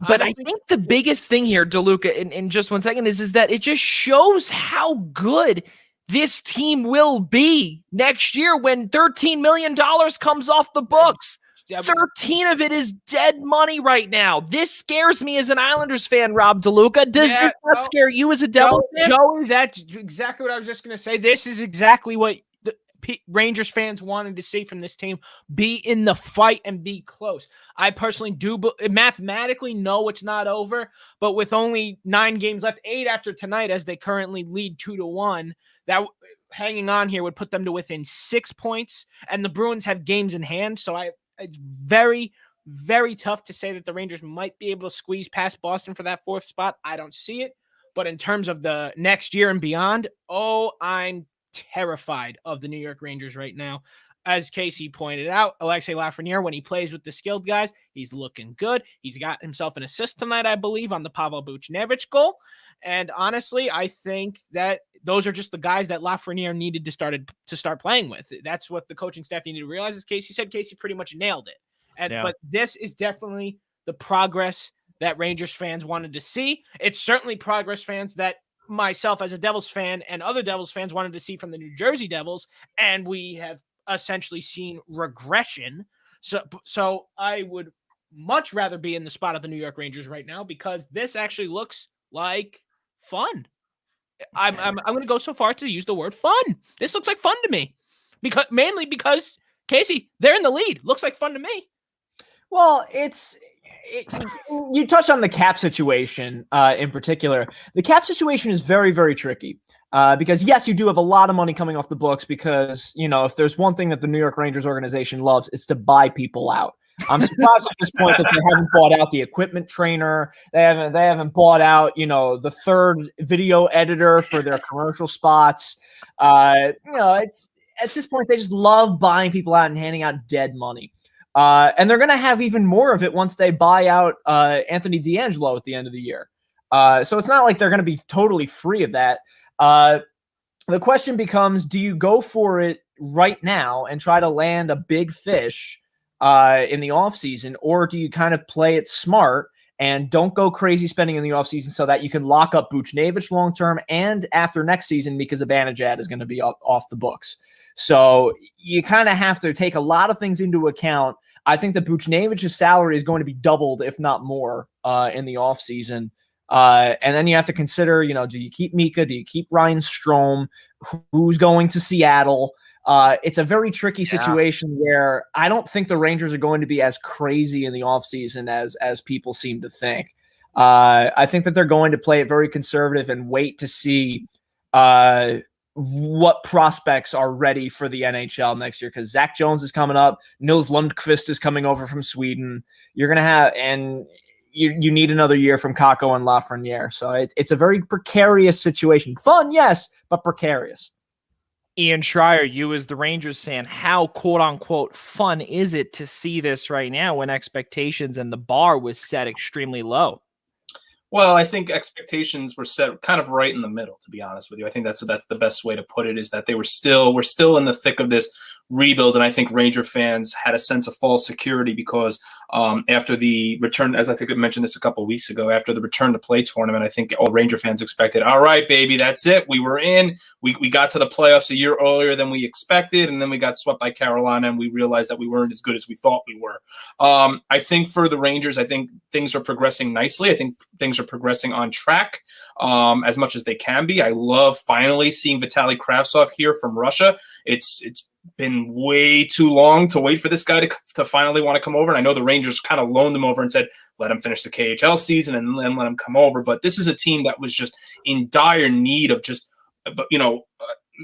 But I think the biggest thing here, DeLuca, in just 1 second, is that it just shows how good this team will be next year when $13 million comes off the books. 13 of it is dead money right now. This scares me as an Islanders fan, Rob DeLuca. Does this not scare you as a Devils fan? Joey, that's exactly what I was just going to say. This is exactly what the Rangers fans wanted to see from this team. Be in the fight and be close. I personally do mathematically know it's not over, but with only 9 games left, 8 after tonight, as they currently lead 2-1, that hanging on here would put them to within 6 points, and the Bruins have games in hand. So it's very, very tough to say that the Rangers might be able to squeeze past Boston for that 4th spot. I don't see it. But in terms of the next year and beyond, I'm terrified of the New York Rangers right now. As Casey pointed out, Alexis Lafreniere, when he plays with the skilled guys, he's looking good. He's got himself an assist tonight, I believe, on the Pavel Buchnevich goal. And honestly, I think that those are just the guys that Lafreniere needed to start playing with. That's what the coaching staff needed to realize. As Casey said, Casey pretty much nailed it. But this is definitely the progress that Rangers fans wanted to see. It's certainly progress fans that myself as a Devils fan and other Devils fans wanted to see from the New Jersey Devils, and we have essentially seen regression. So I would much rather be in the spot of the New York Rangers right now because this actually looks like fun. I'm going to go so far to use the word fun. This looks like fun to me, mainly because Casey, they're in the lead. Looks like fun to me. Well, you touched on the cap situation in particular. The cap situation is very, very tricky because, yes, you do have a lot of money coming off the books because, if there's one thing that the New York Rangers organization loves, it's to buy people out. I'm surprised at this point that they haven't bought out the equipment trainer. They haven't bought out, the 3rd video editor for their commercial spots. It's at this point they just love buying people out and handing out dead money. And they're going to have even more of it once they buy out Anthony D'Angelo at the end of the year. So it's not like they're going to be totally free of that. The question becomes, do you go for it right now and try to land a big fish in the offseason, or do you kind of play it smart and don't go crazy spending in the offseason so that you can lock up Buchnevich long term and after next season because Zibanejad is going to be off the books? So you kind of have to take a lot of things into account. I think that Buchnevich's salary is going to be doubled, if not more, in the offseason. And then you have to consider, do you keep Mika? Do you keep Ryan Strome? Who's going to Seattle? It's a very tricky situation where I don't think the Rangers are going to be as crazy in the offseason as people seem to think. I think that they're going to play it very conservative and wait to see what prospects are ready for the NHL next year, because Zach Jones is coming up. Nils Lundqvist is coming over from Sweden. You're going to have – and you need another year from Kakko and Lafreniere. So it's a very precarious situation. Fun, yes, but precarious. Ian Schraier, you as the Rangers fan, how quote-unquote fun is it to see this right now when expectations and the bar was set extremely low? Well, I think expectations were set kind of right in the middle, to be honest with you. I think that's the best way to put it, is that we're still in the thick of this rebuild, and I think Ranger fans had a sense of false security because after the return, as I think I mentioned this a couple of weeks ago, after the return to play tournament, I think all Ranger fans expected, all right, baby, that's it. We were in. We got to the playoffs a year earlier than we expected, and then we got swept by Carolina, and we realized that we weren't as good as we thought we were. I think for the Rangers, I think things are progressing nicely. I think things are progressing on track as much as they can be. I love finally seeing Vitaly Kravtsov here from Russia. It's been way too long to wait for this guy to finally want to come over. And I know the Rangers kind of loaned him over and said, let him finish the KHL season and then let him come over. But this is a team that was just in dire need of just,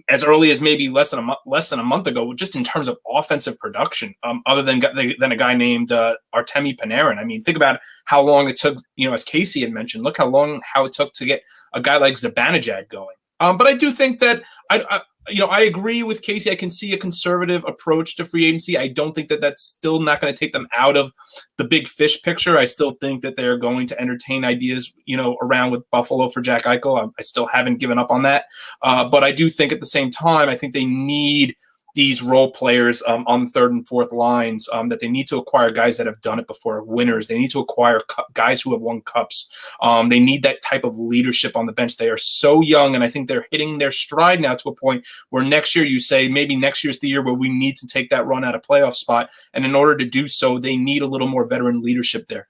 as early as maybe less than a month ago, just in terms of offensive production, other than a guy named Artemi Panarin. I mean, think about how long it took, as Casey had mentioned, look how it took to get a guy like Zibanejad going. But I do think that I agree with Casey. I can see a conservative approach to free agency. I don't think that that's still not going to take them out of the big fish picture. I still think that they're going to entertain ideas, around with Buffalo for Jack Eichel. I still haven't given up on that. But I do think at the same time, I think they need these role players on the third and fourth lines, that they need to acquire guys that have done it before, winners. They need to acquire guys who have won cups. They need that type of leadership on the bench. They are so young, and I think they're hitting their stride now to a point where next year you say, maybe next year's the year where we need to take that run at a playoff spot. And in order to do so, they need a little more veteran leadership there.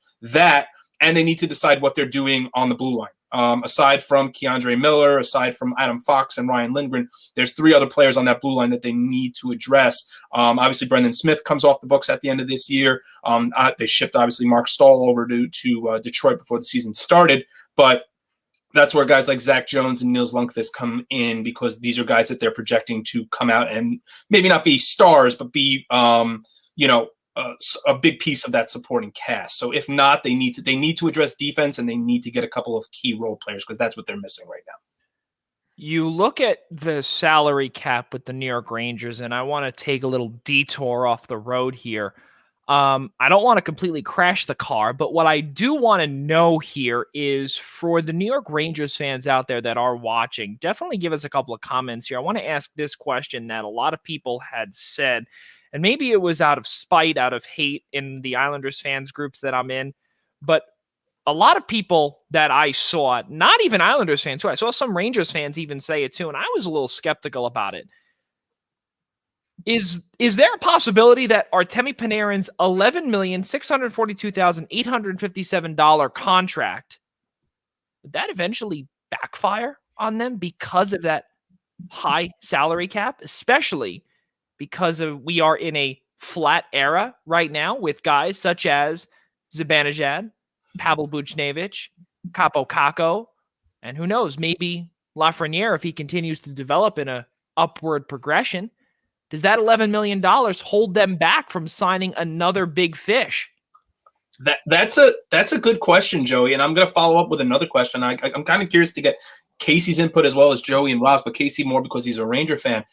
And they need to decide what they're doing on the blue line. Aside from Keandre Miller, aside from Adam Fox and Ryan Lindgren, there's three other players on that blue line that they need to address. Obviously, Brendan Smith comes off the books at the end of this year. They shipped, obviously, Mark Stahl over to Detroit before the season started. But that's where guys like Zach Jones and Nils Lundqvist come in, because these are guys that they're projecting to come out and maybe not be stars, but be, a big piece of that supporting cast. So if not, they need to address defense, and they need to get a couple of key role players, because that's what they're missing right now. You look at the salary cap with the New York Rangers, and I want to take a little detour off the road here. I don't want to completely crash the car, but what I do want to know here is, for the New York Rangers fans out there that are watching, definitely give us a couple of comments here. I want to ask this question that a lot of people had said, and maybe it was out of spite, out of hate in the Islanders fans groups that I'm in, but a lot of people that I saw, not even Islanders fans too, I saw some Rangers fans even say it too, and I was a little skeptical about it. Is there a possibility that Artemi Panarin's $11,642,857 contract, would that eventually backfire on them because of that high salary cap, especially because we are in a flat era right now with guys such as Zibanejad, Pavel Buchnevich, Kaapo Kakko, and who knows, maybe Lafreniere, if he continues to develop in a upward progression. Does that $11 million hold them back from signing another big fish? That's a good question, Joey, and I'm going to follow up with another question. I'm kind of curious to get Casey's input as well as Joey and Rob's, but Casey more because he's a Ranger fan.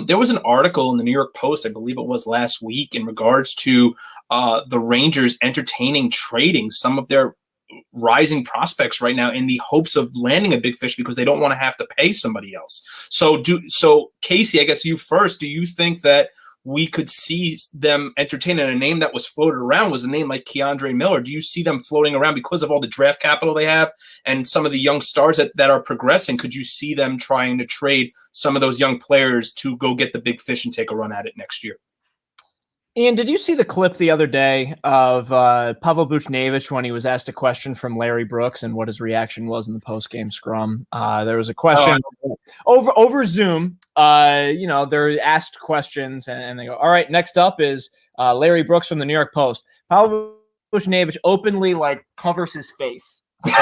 There was an article in the New York Post, I believe it was last week, in regards to the Rangers entertaining trading some of their rising prospects right now in the hopes of landing a big fish because they don't want to have to pay somebody else. So Casey, I guess you first, do you think that we could see them entertaining a name that was floated around was a name like Keandre Miller? Do you see them floating around because of all the draft capital they have and some of the young stars that are progressing? Could you see them trying to trade some of those young players to go get the big fish and take a run at it next year? Ian, did you see the clip the other day of Pavel Buchnevich when he was asked a question from Larry Brooks and what his reaction was in the post-game scrum? There was a question over Zoom. They're asked questions and they go, all right, next up is Larry Brooks from the New York Post. Pavel Buchnevich openly covers his face. Goes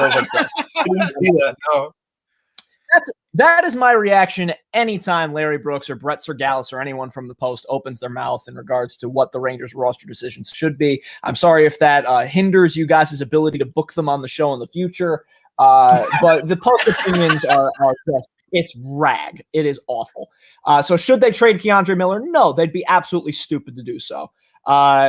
like this. I didn't see that, no. That is my reaction anytime Larry Brooks or Brett Sergalis or anyone from the Post opens their mouth in regards to what the Rangers roster decisions should be. I'm sorry if that hinders you guys' ability to book them on the show in the future. But the Post opinions are just, it's rag. It is awful. So should they trade Keandre Miller? No, they'd be absolutely stupid to do so.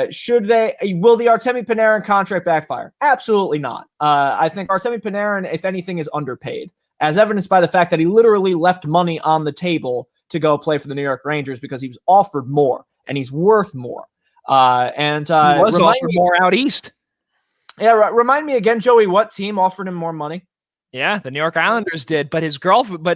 Should they? Will the Artemi Panarin contract backfire? Absolutely not. I think Artemi Panarin, if anything, is underpaid, as evidenced by the fact that he literally left money on the table to go play for the New York Rangers because he was offered more and he's worth more. He was offered more out east. Yeah, remind me again, Joey, what team offered him more money? Yeah, the New York Islanders did, but his Manhattan,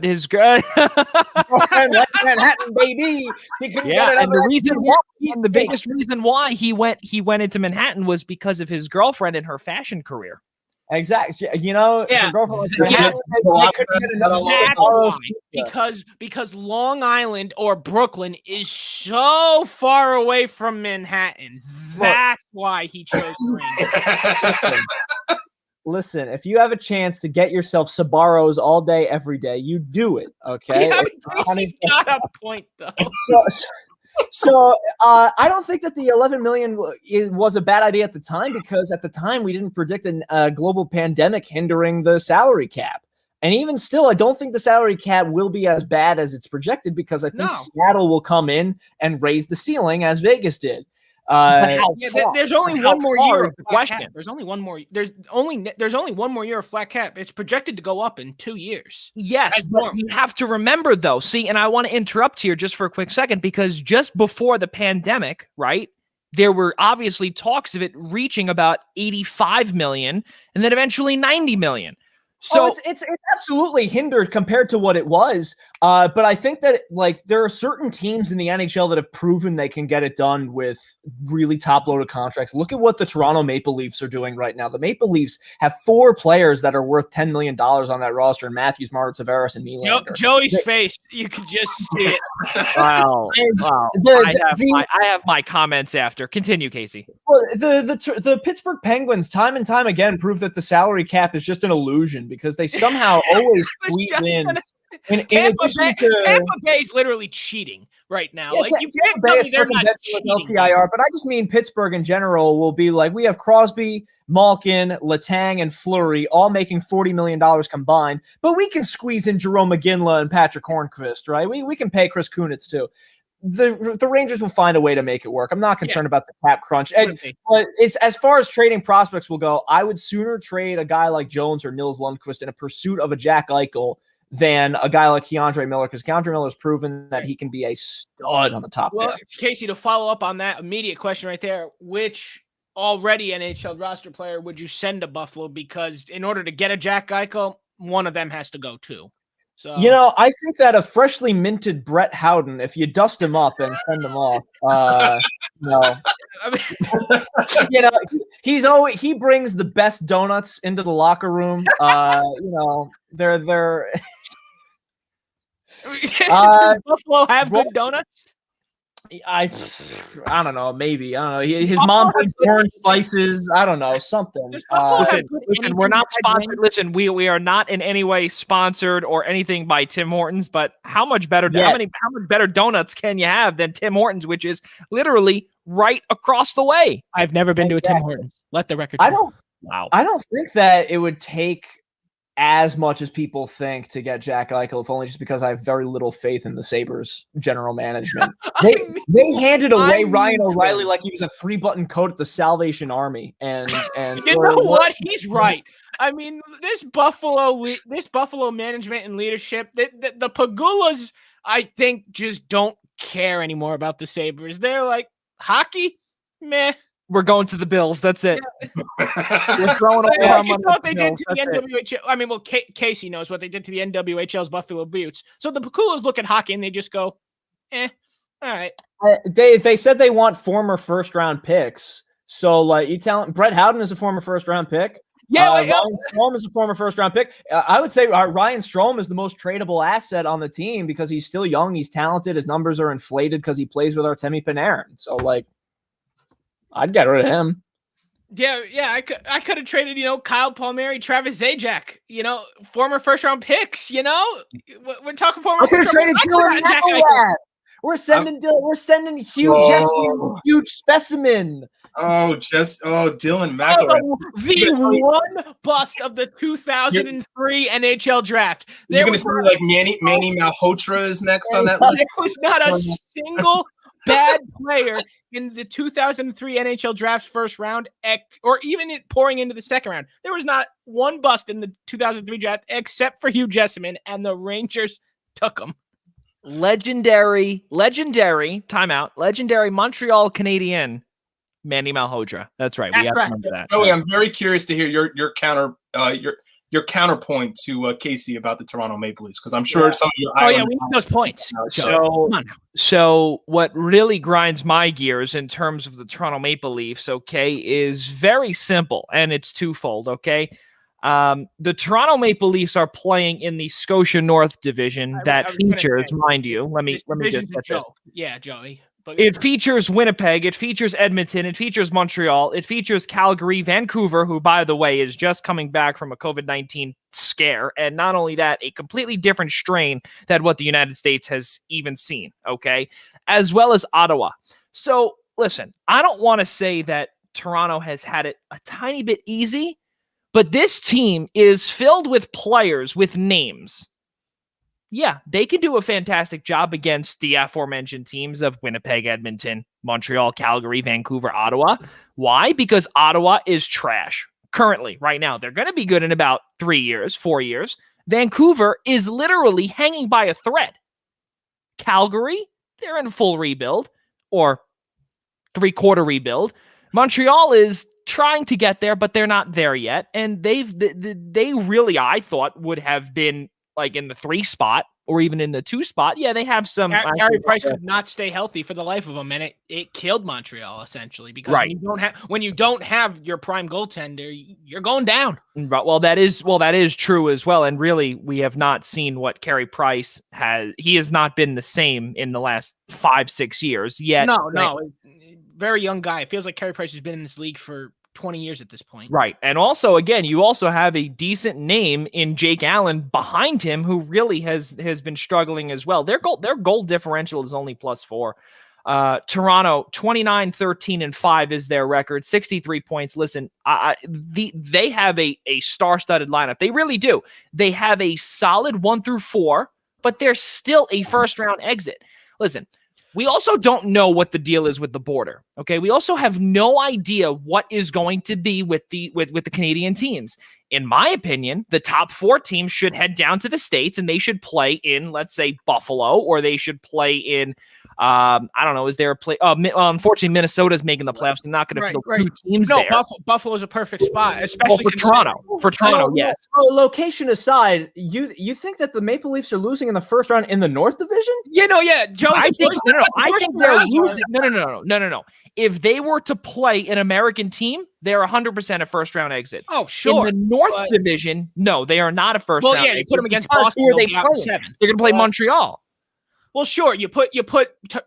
baby. Yeah, and the biggest reason why he went into Manhattan was because of his girlfriend and her fashion career. Exactly. Her girlfriend because Long Island or Brooklyn is so far away from Manhattan. That's why he chose the Rangers. Listen, if you have a chance to get yourself Sabaros all day, every day, you do it. Okay. Yeah, he's got a point though. So I don't think that the $11 million was a bad idea at the time, because at the time we didn't predict a global pandemic hindering the salary cap. And even still, I don't think the salary cap will be as bad as it's projected, because I think Seattle will come in and raise the ceiling as Vegas did. There's only one more year of flat cap. There's only one more year of flat cap. It's projected to go up in 2 years. Yes, but you have to remember though. See, and I want to interrupt here just for a quick second, because just before the pandemic, right, there were obviously talks of it reaching about 85 million and then eventually 90 million. So it's absolutely hindered compared to what it was. But I think that there are certain teams in the NHL that have proven they can get it done with really top-loaded contracts. Look at what the Toronto Maple Leafs are doing right now. The Maple Leafs have 4 players that are worth $10 million on that roster: Matthews, Martin Tavares, and Nylander. Joey's face, you can just see it. Wow. I have my comments after. Continue, Casey. Well, the Pittsburgh Penguins time and time again prove that the salary cap is just an illusion, because they somehow always squeeze in Tampa Bay is literally cheating right now. Yeah, you can't tell me they're not cheating. LTIR, but I just mean Pittsburgh in general will be we have Crosby, Malkin, Letang, and Fleury all making $40 million combined, but we can squeeze in Jerome McGinley and Patrick Hornqvist, right? We can pay Chris Kunitz too. The Rangers will find a way to make it work. I'm not concerned about the cap crunch. But as far as trading prospects will go, I would sooner trade a guy like Jones or Nils Lundqvist in a pursuit of a Jack Eichel than a guy like Keandre Miller, because Keandre Miller has proven that he can be a stud on the top. Well, Casey, to follow up on that immediate question right there, which already NHL roster player would you send to Buffalo? Because in order to get a Jack Eichel, one of them has to go too. So I think that a freshly minted Brett Howden, if you dust him up and send him off, he brings the best donuts into the locker room. They're Does Buffalo have good donuts? I don't know. Maybe. I don't know. His mom brings orange slices. I don't know. Something. Listen, we're not sponsored. Listen, we are not in any way sponsored or anything by Tim Hortons, but how much better how much better donuts can you have than Tim Hortons, which is literally right across the way? I've never been to a Tim Hortons. Let the record show. I don't think that it would take as much as people think to get Jack Eichel, if only just because I have very little faith in the Sabres general management. They handed away Ryan O'Reilly like he was a 3-button coat at the Salvation Army, and you know what? He's right. I mean, this Buffalo management and leadership, the Pagulas, I think, just don't care anymore about the Sabres. They're like, hockey, meh. We're going to the Bills. That's it. Yeah. We're throwing all our money. You know what they did to the NWHL? I mean, well, Casey knows what they did to the NWHL's Buffalo Buttes. So the Paculas look at hockey and they just go, all right. They said they want former first-round picks. So, like, you tell Brett Howden is a former first-round pick. Yeah, Ryan Strome is a former first-round pick. I would say Ryan Strome is the most tradable asset on the team because he's still young, he's talented, his numbers are inflated because he plays with Artemi Panarin. So, like, I'd get rid of him. Yeah, I could have traded, Kyle Palmieri, Travis Zajac, former first-round picks. We're talking former. I could have traded Dylan McElrath. We're sending Hugh Jesse, huge specimen. Dylan McElrath. The one bust of the 2003 NHL draft. You're going to tell me like Manny Malhotra is next on that list? There was not a single bad player in the 2003 NHL draft's first round, or even pouring into the second round. There was not one bust in the 2003 draft except for Hugh Jessamine, and the Rangers took him. Legendary Montreal Canadian Manny Malhotra. That's right. That's we have right. to remember that. Joey, I'm very curious to hear your counterpoint to Casey about the Toronto Maple Leafs, because I'm sure some of your we need those points. So what really grinds my gears in terms of the Toronto Maple Leafs, okay, is very simple, and it's twofold, okay? The Toronto Maple Leafs are playing in the Scotia North Division that features, mind you, let me just get this. Yeah, Joey. It features Winnipeg, it features Edmonton, it features Montreal, it features Calgary, Vancouver, who, by the way, is just coming back from a COVID-19 scare. And not only that, a completely different strain than what the United States has even seen, okay? As well as Ottawa. So, listen, I don't want to say that Toronto has had it a tiny bit easy, but this team is filled with players with names. Yeah, they can do a fantastic job against the aforementioned teams of Winnipeg, Edmonton, Montreal, Calgary, Vancouver, Ottawa. Why? Because Ottawa is trash currently, right now. They're going to be good in about 3 years, 4 years. Vancouver is literally hanging by a thread. Calgary, they're in full rebuild or 3/4 rebuild. Montreal is trying to get there, but they're not there yet. And they really, I thought, would have been like in the 3 spot or even in the 2 spot. Yeah, they have some. Carey Price could not stay healthy for the life of him, and it killed Montreal essentially because when you don't have your prime goaltender, you're going down. Well, that is true as well. And really, we have not seen what Carey Price has. He has not been the same in the last 5-6 years yet. No, very young guy. It feels like Carey Price has been in this league for 20 years at this point. Right. And also, again, you also have a decent name in Jake Allen behind him who really has been struggling as well. Their goal differential is only +4. Toronto, 29-13-5 is their record, 63 points. Listen, they have a star-studded lineup. They really do. They have a solid 1 through 4, but they're still a first-round exit. Listen, we also don't know what the deal is with the border. Okay, we also have no idea what is going to be with the Canadian teams. In my opinion, the top 4 teams should head down to the States and they should play in, let's say, Buffalo, or they should play in. I don't know. Is there a play? Unfortunately, Minnesota's making the playoffs. They're not going to field 2 teams there. Buffalo's a perfect spot, especially for Toronto. For Toronto, yes. So location aside, you think that the Maple Leafs are losing in the first round in the North Division? Joey. I think they're losing. No. If they were to play an American team, they're 100% a first-round exit. Oh, sure. In the North Division, no, they are not a first-round exit. Well, yeah, you put them against Boston, they'll be out in 7. They're going to play Montreal. Well, sure, you put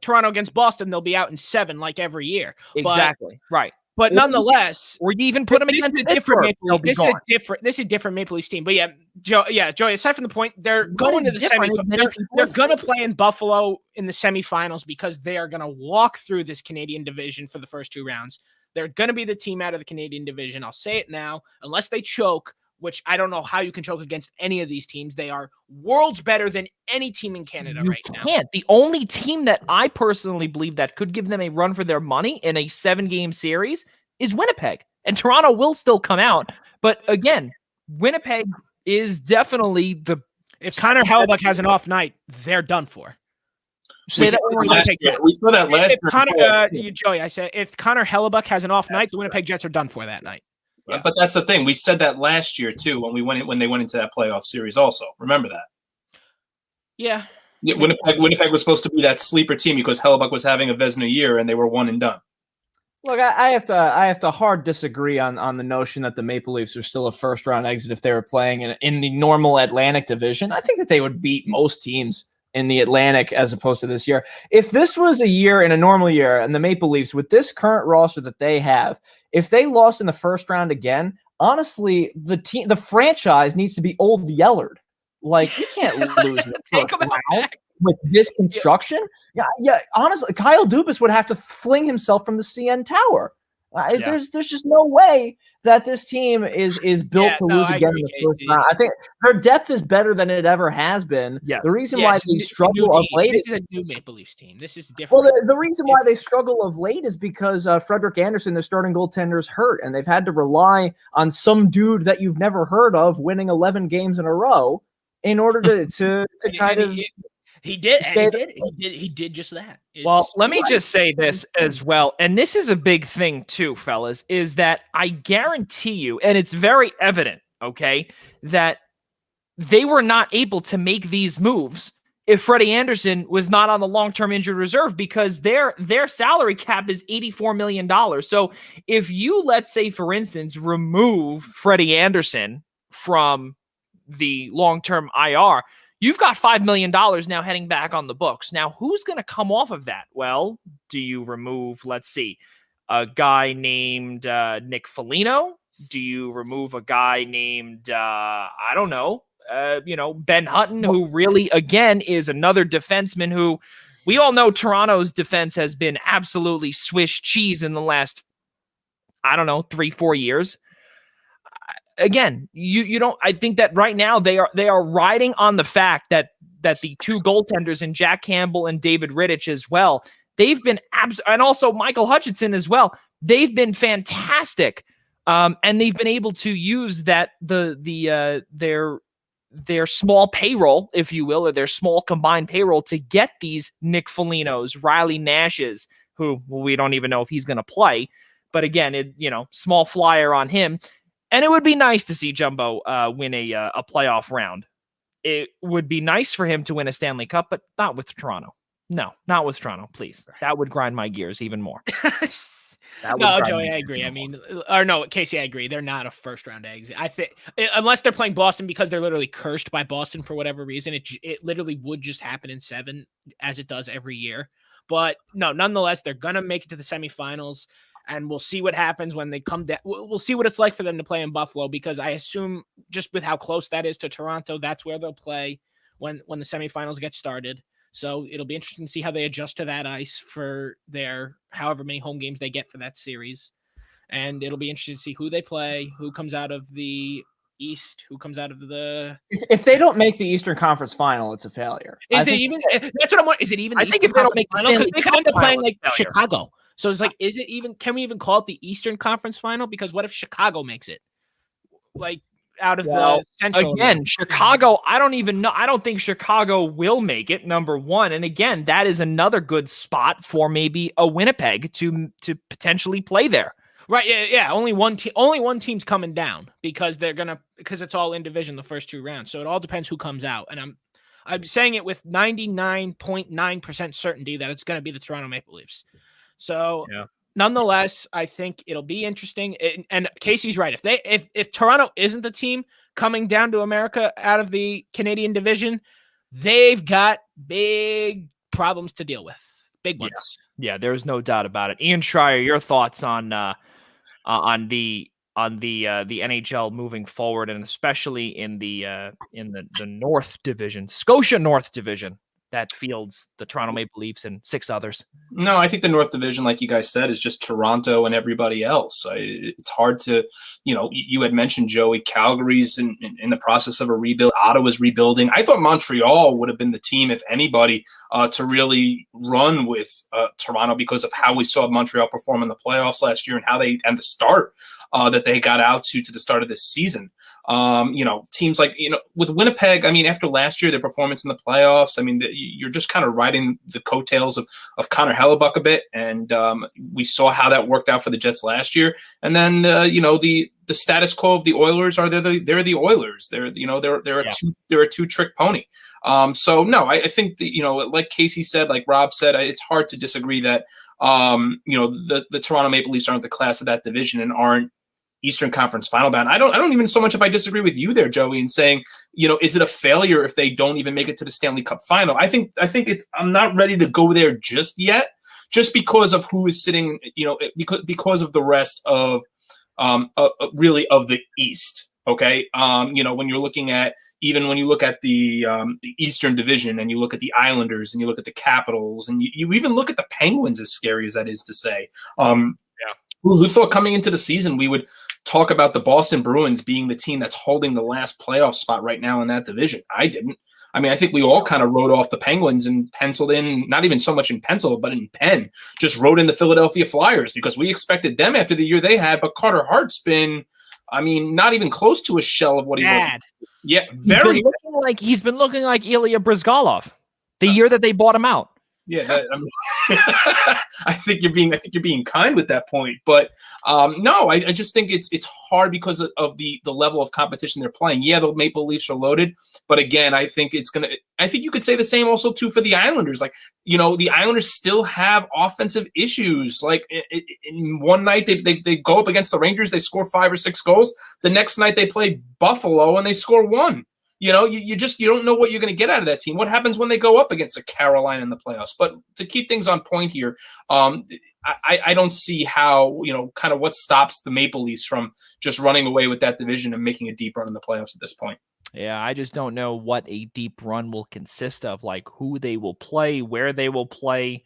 Toronto against Boston, they'll be out in 7 like every year. Exactly, right. But nonetheless, or you even put them against a different this is a different Maple Leafs team. But Joey, aside from the point, they're going to the semifinals. They're going to play in Buffalo in the semifinals because they are going to walk through this Canadian division for the first 2 rounds. They're going to be the team out of the Canadian division. I'll say it now. Unless they choke, which I don't know how you can choke against any of these teams. They are worlds better than any team in Canada You right now. can't. The only team that I personally believe that could give them a run for their money in a 7-game series is Winnipeg. And Toronto will still come out. But again, Winnipeg is definitely the. If Connor Hellebuyck has an off night, they're done for. We saw that last year. Joey, I said if Connor Hellebuyck has an off night, the Winnipeg Jets are done for that night. Yeah. But that's the thing. We said that last year too when they went into that playoff series. Also, remember that. Yeah. Winnipeg was supposed to be that sleeper team because Hellebuyck was having a Vezina year and they were one and done. Look, I have to hard disagree on the notion that the Maple Leafs are still a first round exit if they were playing in the normal Atlantic division. I think that they would beat most teams in the Atlantic as opposed to this year. If this was a year in a normal year and the Maple Leafs with this current roster that they have, if they lost in the first round again, honestly, the franchise needs to be old Yellard. Like, you can't lose in the first round with this construction. Yeah. Honestly, Kyle Dubas would have to fling himself from the CN Tower. There's just no way that this team is built to lose again in the first round. I think their depth is better than it ever has been. Yeah. The reason why they struggle of late is a new Maple Leafs team. This is different. Well, the reason why they struggle of late is because Frederik Andersen, the starting goaltender, is hurt, and they've had to rely on some dude that you've never heard of winning 11 games in a row in order to kind of. He did just that. Well, let me just say this as well. And this is a big thing too, fellas, is that I guarantee you, and it's very evident, okay, that they were not able to make these moves if Freddie Andersen was not on the long-term injured reserve because their salary cap is $84 million. So if you, let's say, for instance, remove Freddie Andersen from the long-term IR, you've got $5 million now heading back on the books. Now, who's going to come off of that? Well, do you remove, let's see, a guy named Nick Foligno? Do you remove a guy named, I don't know, Ben Hutton, who really, again, is another defenseman who we all know Toronto's defense has been absolutely Swiss cheese in the last, 3-4 years. Again, you don't. I think that right now they are riding on the fact that the two goaltenders in Jack Campbell and David Rittich as well. They've been and also Michael Hutchinson as well. They've been fantastic, and they've been able to use that their small payroll, if you will, or their small combined payroll to get these Nick Folignos, Riley Nashes, who we don't even know if he's going to play, but again, small flyer on him. And it would be nice to see Jumbo win a playoff round. It would be nice for him to win a Stanley Cup, but not with Toronto. No, not with Toronto, please. That would grind my gears even more. No, Joey, I agree. Casey, I agree. They're not a first-round exit. I think unless they're playing Boston because they're literally cursed by Boston for whatever reason. It literally would just happen in 7 as it does every year. But no, nonetheless, they're gonna make it to the semifinals. And we'll see what happens when they come down. We'll see what it's like for them to play in Buffalo, because I assume just with how close that is to Toronto, that's where they'll play when the semifinals get started. So it'll be interesting to see how they adjust to that ice for their however many home games they get for that series. And it'll be interesting to see who they play, who comes out of the East, who comes out of the. If they don't make the Eastern Conference Final, it's a failure. That's what I'm wondering. Is it even? I think if they don't make the final, Stanley they could end up playing like Chicago. So it's like, is it even? Can we even call it the Eastern Conference Final? Because what if Chicago makes it? Like out of the Central. Again, Chicago. I don't even know. I don't think Chicago will make it. Number one, and again, that is another good spot for maybe a Winnipeg to potentially play there. Right. Yeah. Only one team's coming down because it's all in division the first 2 rounds. So it all depends who comes out. And I'm saying it with 99.9% certainty that it's going to be the Toronto Maple Leafs. So nonetheless, I think it'll be interesting. And Casey's right. If Toronto isn't the team coming down to America out of the Canadian division, they've got big problems to deal with. Big ones. Yeah, there's no doubt about it. Ian Schraier, your thoughts on the NHL moving forward, and especially in the North Division, Scotia North Division. that fields the Toronto Maple Leafs and 6 others. No, I think the North Division, like you guys said, is just Toronto and everybody else. It's hard to, you had mentioned, Joey, Calgary's in the process of a rebuild. Ottawa's rebuilding. I thought Montreal would have been the team, if anybody, to really run with Toronto because of how we saw Montreal perform in the playoffs last year and the start that they got out to the start of this season. Teams like, with Winnipeg, I mean, after last year, their performance in the playoffs, I mean, you're just kind of riding the coattails of Connor Hellebuck a bit. And we saw how that worked out for the Jets last year. And then, the status quo of the Oilers are they're the Oilers. They're a two-trick pony. So no, I think that, like Casey said, like Rob said, it's hard to disagree that, the Toronto Maple Leafs aren't the class of that division and aren't Eastern Conference final bound. I don't even so much if I disagree with you there, Joey, in saying, is it a failure if they don't even make it to the Stanley Cup final? I think I'm not ready to go there just yet, just because of who is sitting, because of the rest of really of the East. Okay. When you're looking at, even when you look at the Eastern Division and you look at the Islanders and you look at the Capitals and you even look at the Penguins, as scary as that is to say, who thought coming into the season we would talk about the Boston Bruins being the team that's holding the last playoff spot right now in that division? I didn't. I mean, I think we all kind of wrote off the Penguins and penciled in, not even so much in pencil, but in pen, just wrote in the Philadelphia Flyers because we expected them after the year they had. But Carter Hart's been, I mean, not even close to a shell of what he was. Yeah, very. He's been looking like Ilya Brizgalov the year that they bought him out. Yeah, I think you're being kind with that point, but no, I just think it's hard because of the level of competition they're playing. Yeah, the Maple Leafs are loaded, but again, I think you could say the same also too for the Islanders. Like, the Islanders still have offensive issues. Like in one night they go up against the Rangers, they score 5 or 6 goals. The next night they play Buffalo and they score 1. You don't know what you're going to get out of that team. What happens when they go up against a Carolina in the playoffs? But to keep things on point here, I don't see how, kind of what stops the Maple Leafs from just running away with that division and making a deep run in the playoffs at this point. Yeah, I just don't know what a deep run will consist of, like who they will play, where they will play.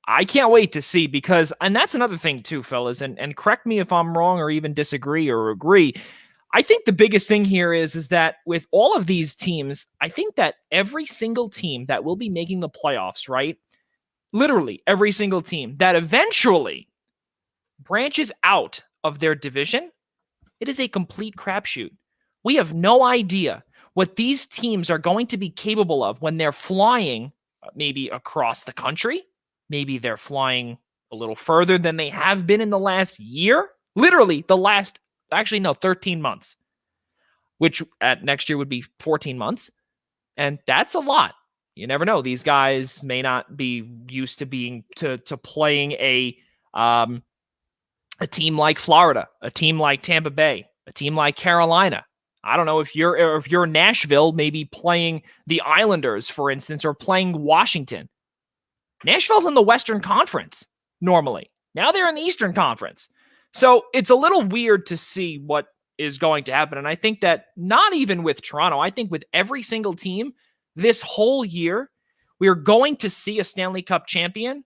I can't wait to see because, and that's another thing too, fellas, and correct me if I'm wrong or even disagree or agree. I think the biggest thing here is that with all of these teams, I think that every single team that will be making the playoffs, right? Literally every single team that eventually branches out of their division, it is a complete crapshoot. We have no idea what these teams are going to be capable of when they're flying maybe across the country. Maybe they're flying a little further than they have been in the last year. Literally the last 13 months, which at next year would be 14 months. And that's a lot. You never know. These guys may not be used to being to playing a team like Florida, a team like Tampa Bay, a team like Carolina. I don't know if you're Nashville, maybe playing the Islanders, for instance, or playing Washington. Nashville's in the Western Conference normally. Now they're in the Eastern Conference. So it's a little weird to see what is going to happen. And I think that not even with Toronto, I think with every single team this whole year, we are going to see a Stanley Cup champion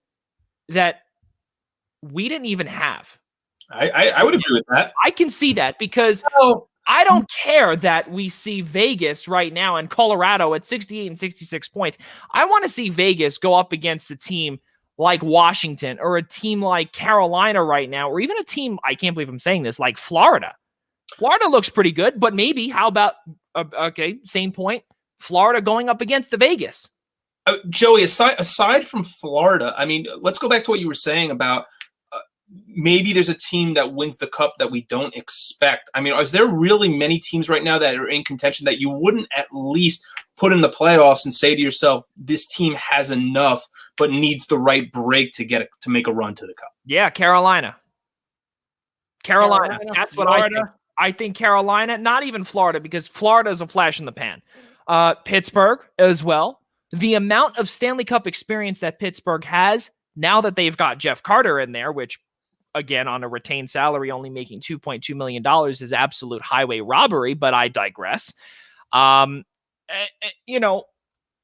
that we didn't even have. I would agree with that. I can see that because I don't care that we see Vegas right now and Colorado at 68 and 66 points. I want to see Vegas go up against a team like Washington or a team like Carolina right now, or even a team, I can't believe I'm saying this, like Florida. Florida looks pretty good, but maybe, how about, same point, Florida going up against the Vegas. Joey, aside from Florida, I mean, let's go back to what you were saying about maybe there's a team that wins the cup that we don't expect. I mean, is there really many teams right now that are in contention that you wouldn't at least put in the playoffs and say to yourself, this team has enough, but needs the right break to make a run to the cup? Yeah, Carolina. That's Florida. What I think. I think Carolina, not even Florida, because Florida is a flash in the pan. Pittsburgh as well. The amount of Stanley Cup experience that Pittsburgh has, now that they've got Jeff Carter in there, which, again, on a retained salary, only making $2.2 million is absolute highway robbery, but I digress.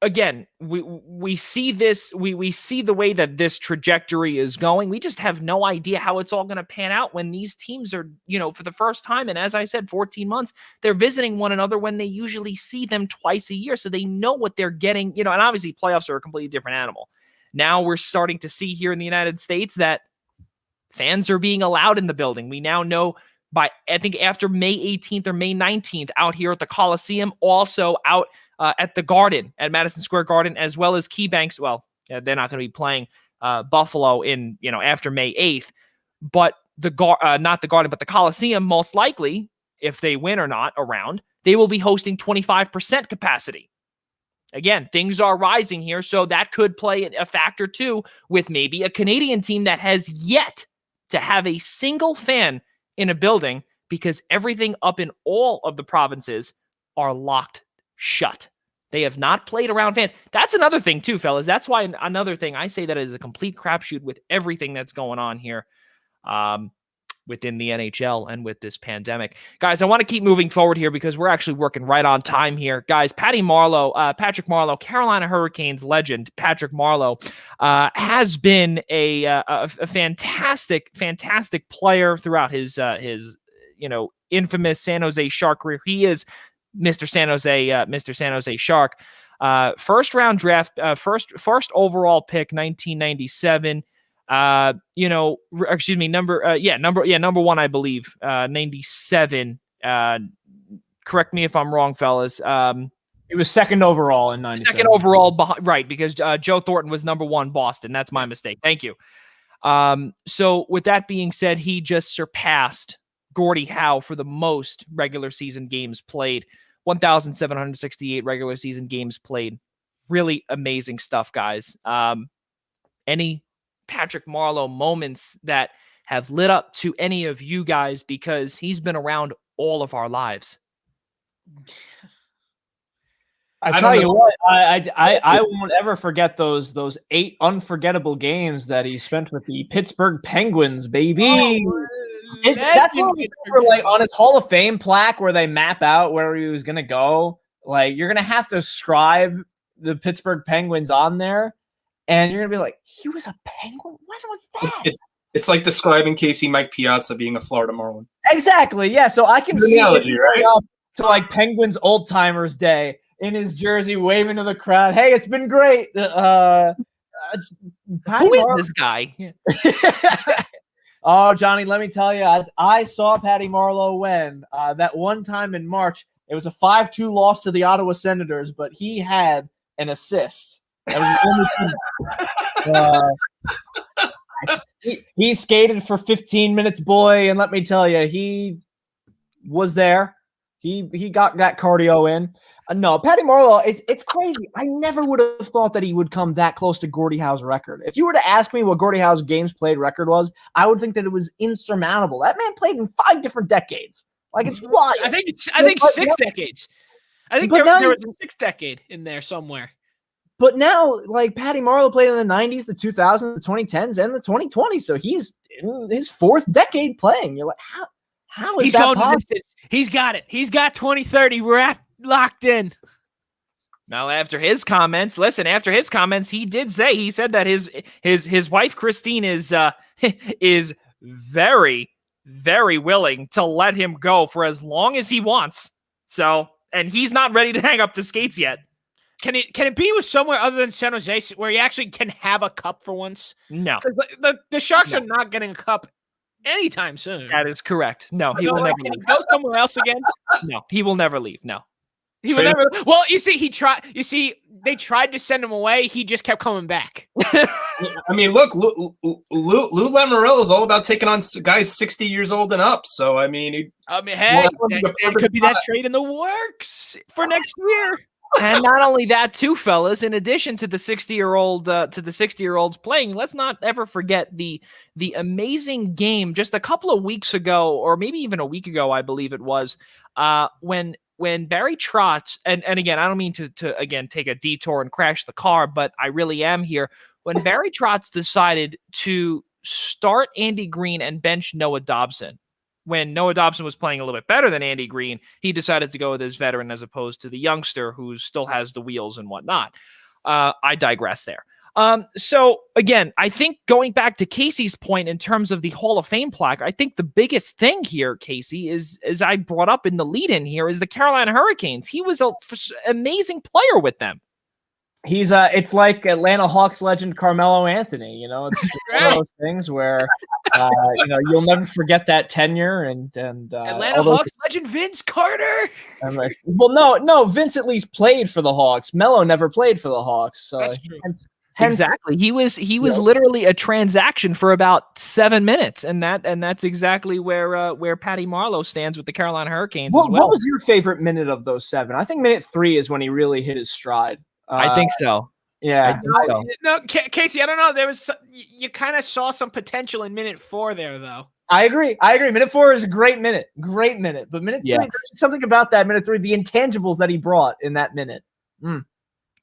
again, we see this, we see the way that this trajectory is going. We just have no idea how it's all going to pan out when these teams are, for the first time. And as I said, 14 months, they're visiting one another when they usually see them twice a year. So they know what they're getting, and obviously playoffs are a completely different animal. Now we're starting to see here in the United States that fans are being allowed in the building. We now know by, I think after May 18th or May 19th out here at the Coliseum, also out at the Garden, at Madison Square Garden, as well as KeyBanks. Well, they're not going to be playing Buffalo in, after May 8th, but not the Garden, but the Coliseum, most likely, if they win or not around, they will be hosting 25% capacity. Again, things are rising here, so that could play a factor too with maybe a Canadian team that has yet to have a single fan in a building because everything up in all of the provinces are locked shut. They have not played around fans. That's another thing too, fellas. That's why another thing I say that is a complete crapshoot with everything that's going on here within the NHL and with this pandemic. Guys, I want to keep moving forward here because we're actually working right on time here. Guys, Patrick Marleau, Carolina Hurricanes legend, Patrick Marleau, has been a fantastic player throughout his infamous San Jose Shark career. He is Mr. San Jose Shark. First round draft, first overall pick, 1997. Number one, I believe, 97. Correct me if I'm wrong, fellas. It was second overall in 97. Second overall, right, because Joe Thornton was number one, Boston. That's my mistake. Thank you. So with that being said, he just surpassed Gordie Howe for the most regular season games played. 1,768 regular season games played. Really amazing stuff, guys. Any Patrick Marleau moments that have lit up to any of you guys, because he's been around all of our lives? I tell you what, I won't ever forget those 8 unforgettable games that he spent with the Pittsburgh Penguins, baby. That's what we remember, like on his Hall of Fame plaque where they map out where he was gonna go. Like, you're gonna have to scribe the Pittsburgh Penguins on there, and you're gonna be like, he was a Penguin? When was that? It's like describing Casey Mike Piazza being a Florida Marlin. Exactly, yeah. So I can see analogy, it right? up to like Penguins Old Timers Day in his jersey, waving to the crowd. Hey, it's been great. Who is this guy? Oh, Johnny, let me tell you, I saw Patty Marleau when that one time in March. It was a 5-2 loss to the Ottawa Senators, but he had an assist. That was he skated for 15 minutes, boy, and let me tell you, he was there. He got that cardio in. No, Patty Marleau, it's crazy. I never would have thought that he would come that close to Gordie Howe's record. If you were to ask me what Gordie Howe's games played record was, I would think that it was insurmountable. That man played in 5 different decades. Like, it's wild. I think 6 decades. I think there was a 6th decade in there somewhere. But now, like, Patty Marleau played in the 90s, the 2000s, the 2010s, and the 2020s. So he's in his 4th decade playing. You're like, how is that possible? He's got it. He's got 2030 locked in. Now, after his comments, he did say, he said that his wife Christine is very, very willing to let him go for as long as he wants. So, and he's not ready to hang up the skates yet. Can it be with somewhere other than San Jose where he actually can have a cup for once? No. The Sharks are not getting a cup anytime soon. That is correct. No, he will never leave. Can he go somewhere else again? No, he will never leave. No. He will never. Well, you see, they tried to send him away. He just kept coming back. I mean, look, Lou Lamoriello is all about taking on guys 60 years old and up. So, hey, there could be that trade in the works for next year. And not only that, too, fellas. In addition to the 60-year-olds playing, let's not ever forget the amazing game just a couple of weeks ago, or maybe even a week ago, I believe it was, when Barry Trotz, and again, I don't mean to again take a detour and crash the car, but I really am here. When Barry Trotz decided to start Andy Green and bench Noah Dobson, when Noah Dobson was playing a little bit better than Andy Green, he decided to go with his veteran as opposed to the youngster who still has the wheels and whatnot. I digress there. So again, I think going back to Casey's point in terms of the Hall of Fame plaque, I think the biggest thing here, Casey, is, as I brought up in the lead-in here, is the Carolina Hurricanes. He was an amazing player with them. He's it's like Atlanta Hawks legend Carmelo Anthony. It's just one of those things where you'll never forget that tenure and Atlanta Hawks legend Vince Carter. Well, no, Vince at least played for the Hawks. Melo never played for the Hawks. So that's true. Exactly. He was literally a transaction for about 7 minutes, and that's exactly where Patty Marleau stands with the Carolina Hurricanes as well. What was your favorite minute of those 7? I think minute 3 is when he really hit his stride. I think so. Yeah. I think so. No, Casey, I don't know. There was you kind of saw some potential in minute 4 there, though. I agree. Minute 4 is a great minute. But minute 3, there's something about that minute 3, the intangibles that he brought in that minute.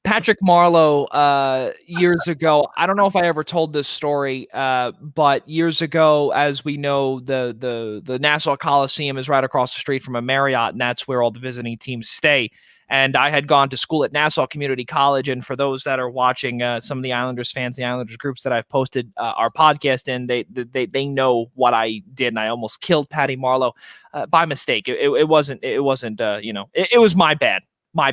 Patrick Marleau, years ago, I don't know if I ever told this story, but years ago, as we know, the Nassau Coliseum is right across the street from a Marriott, and that's where all the visiting teams stay. And I had gone to school at Nassau Community College. And for those that are watching, some of the Islanders fans, the Islanders groups that I've posted our podcast in, they know what I did. And I almost killed Patty Marleau by mistake. It wasn't, it was my bad. You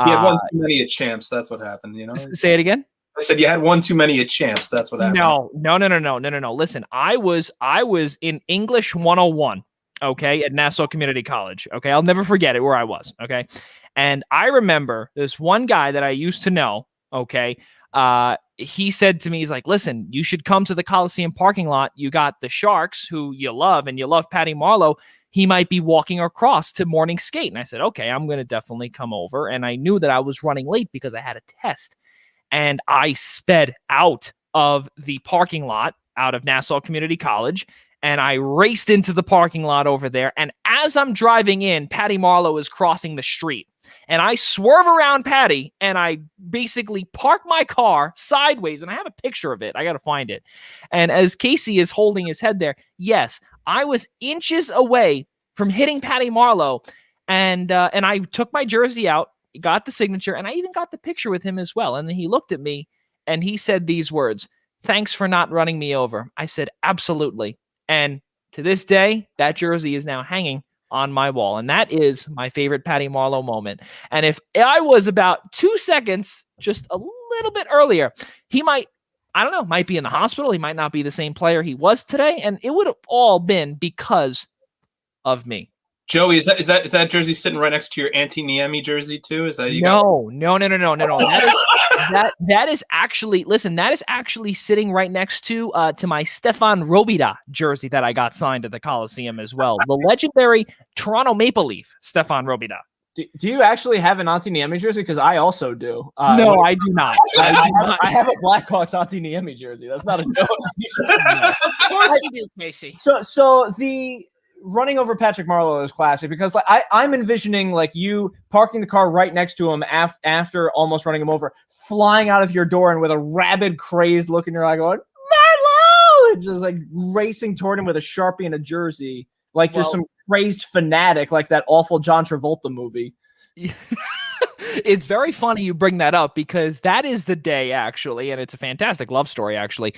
had one too many at Champs. That's what happened. Say it again. I said you had one too many at Champs. That's what happened. No. Listen, I was in English 101. Okay, at Nassau Community College. Okay, I'll never forget it where I was. Okay, and I remember this one guy that I used to know. Okay, he said to me, he's like, "Listen, you should come to the Coliseum parking lot. You got the Sharks, who you love, and you love Patty Marleau. He might be walking across to morning skate." And I said, "Okay, I'm going to definitely come over." And I knew that I was running late because I had a test, and I sped out of the parking lot out of Nassau Community College. And I raced into the parking lot over there. And as I'm driving in, Patty Marleau is crossing the street. And I swerve around Patty, and I basically park my car sideways. And I have a picture of it. I got to find it. And as Casey is holding his head there, yes, I was inches away from hitting Patty Marleau. And I took my jersey out, got the signature, and I even got the picture with him as well. And then he looked at me, and he said these words, "Thanks for not running me over." I said, "Absolutely." And to this day, that jersey is now hanging on my wall. And that is my favorite Patty Marleau moment. And if I was about 2 seconds, just a little bit earlier, he might be in the hospital. He might not be the same player he was today. And it would have all been because of me. Joey, is that jersey sitting right next to your Auntie Niemi jersey too? Is that you? No. That is actually, listen, that is actually sitting right next to my Stefan Robida jersey that I got signed at the Coliseum as well. The legendary Toronto Maple Leaf, Stefan Robida. Do you actually have an Auntie Niemi jersey? Because I also do. No, I do not. I have a Blackhawks Auntie Niemi jersey. That's not a joke. Of course you do, Casey. So the running over Patrick Marleau is classic because I'm envisioning you parking the car right next to him after almost running him over, flying out of your door and with a rabid, crazed look in your eye going, "Marleau!" and just racing toward him with a Sharpie and a jersey. You're some crazed fanatic like that awful John Travolta movie. It's very funny you bring that up because that is the day actually, and it's a fantastic love story actually.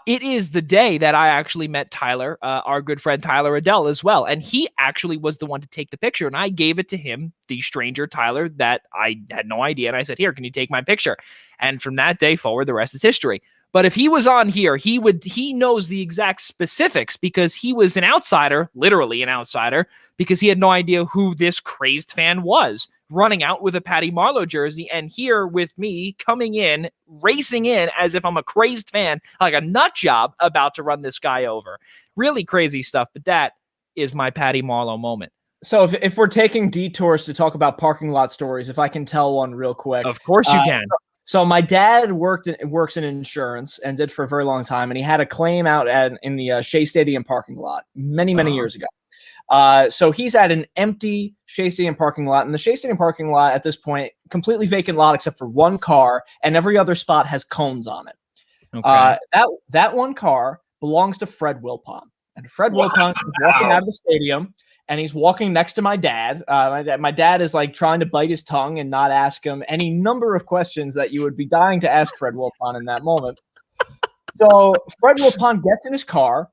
It is the day that I actually met Tyler, our good friend Tyler Adele as well. And he actually was the one to take the picture and I gave it to him, the stranger Tyler that I had no idea. And I said, "Here, can you take my picture?" And from that day forward, the rest is history. But if he was on here, he knows the exact specifics because he was an outsider, literally an outsider, because he had no idea who this crazed fan was running out with a Patty Marleau jersey and here with me coming in, racing in as if I'm a crazed fan, like a nut job about to run this guy over. Really crazy stuff. But that is my Patty Marleau moment. So if we're taking detours to talk about parking lot stories, if I can tell one real quick. Of course you can. So my dad works in insurance and did for a very long time, and he had a claim out in the Shea Stadium parking lot many years ago. So he's at an empty Shea Stadium parking lot, and the Shea Stadium parking lot at this point, completely vacant lot except for one car, and every other spot has cones on it. Okay. That one car belongs to Fred Wilpon. And Fred Wilpon is walking out of the stadium, and he's walking next to my dad. My dad is like trying to bite his tongue and not ask him any number of questions that you would be dying to ask Fred Wilpon in that moment. So Fred Wilpon gets in his car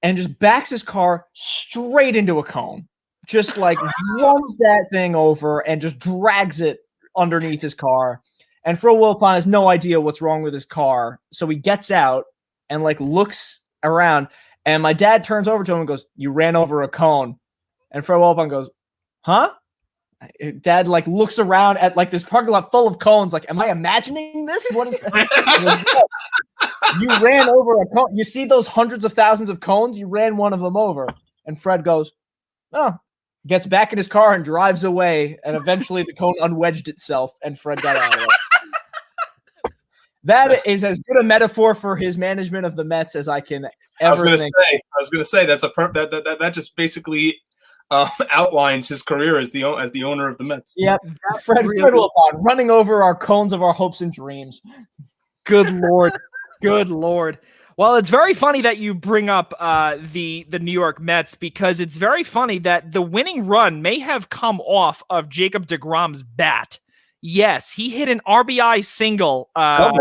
and just backs his car straight into a cone. Just like runs that thing over and just drags it underneath his car. And Fred Wilpon has no idea what's wrong with his car. So he gets out and like looks around. And my dad turns over to him and goes, "You ran over a cone." And Fred Wilpon goes, "Huh?" Dad like looks around at like this parking lot full of cones. Like, am I imagining this? What is that? You ran over a cone. You see those hundreds of thousands of cones? You ran one of them over. And Fred goes, "Oh." Gets back in his car and drives away. And eventually the cone unwedged itself and Fred got out of it. That is as good a metaphor for his management of the Mets as I can ever think. I was going to say that's that just basically outlines his career as the owner of the Mets. Yep, Fred Wilpon running over our cones of our hopes and dreams. Good Lord. Good Lord. Well, it's very funny that you bring up the New York Mets, because it's very funny that the winning run may have come off of Jacob deGrom's bat. Yes, he hit an RBI single. Double.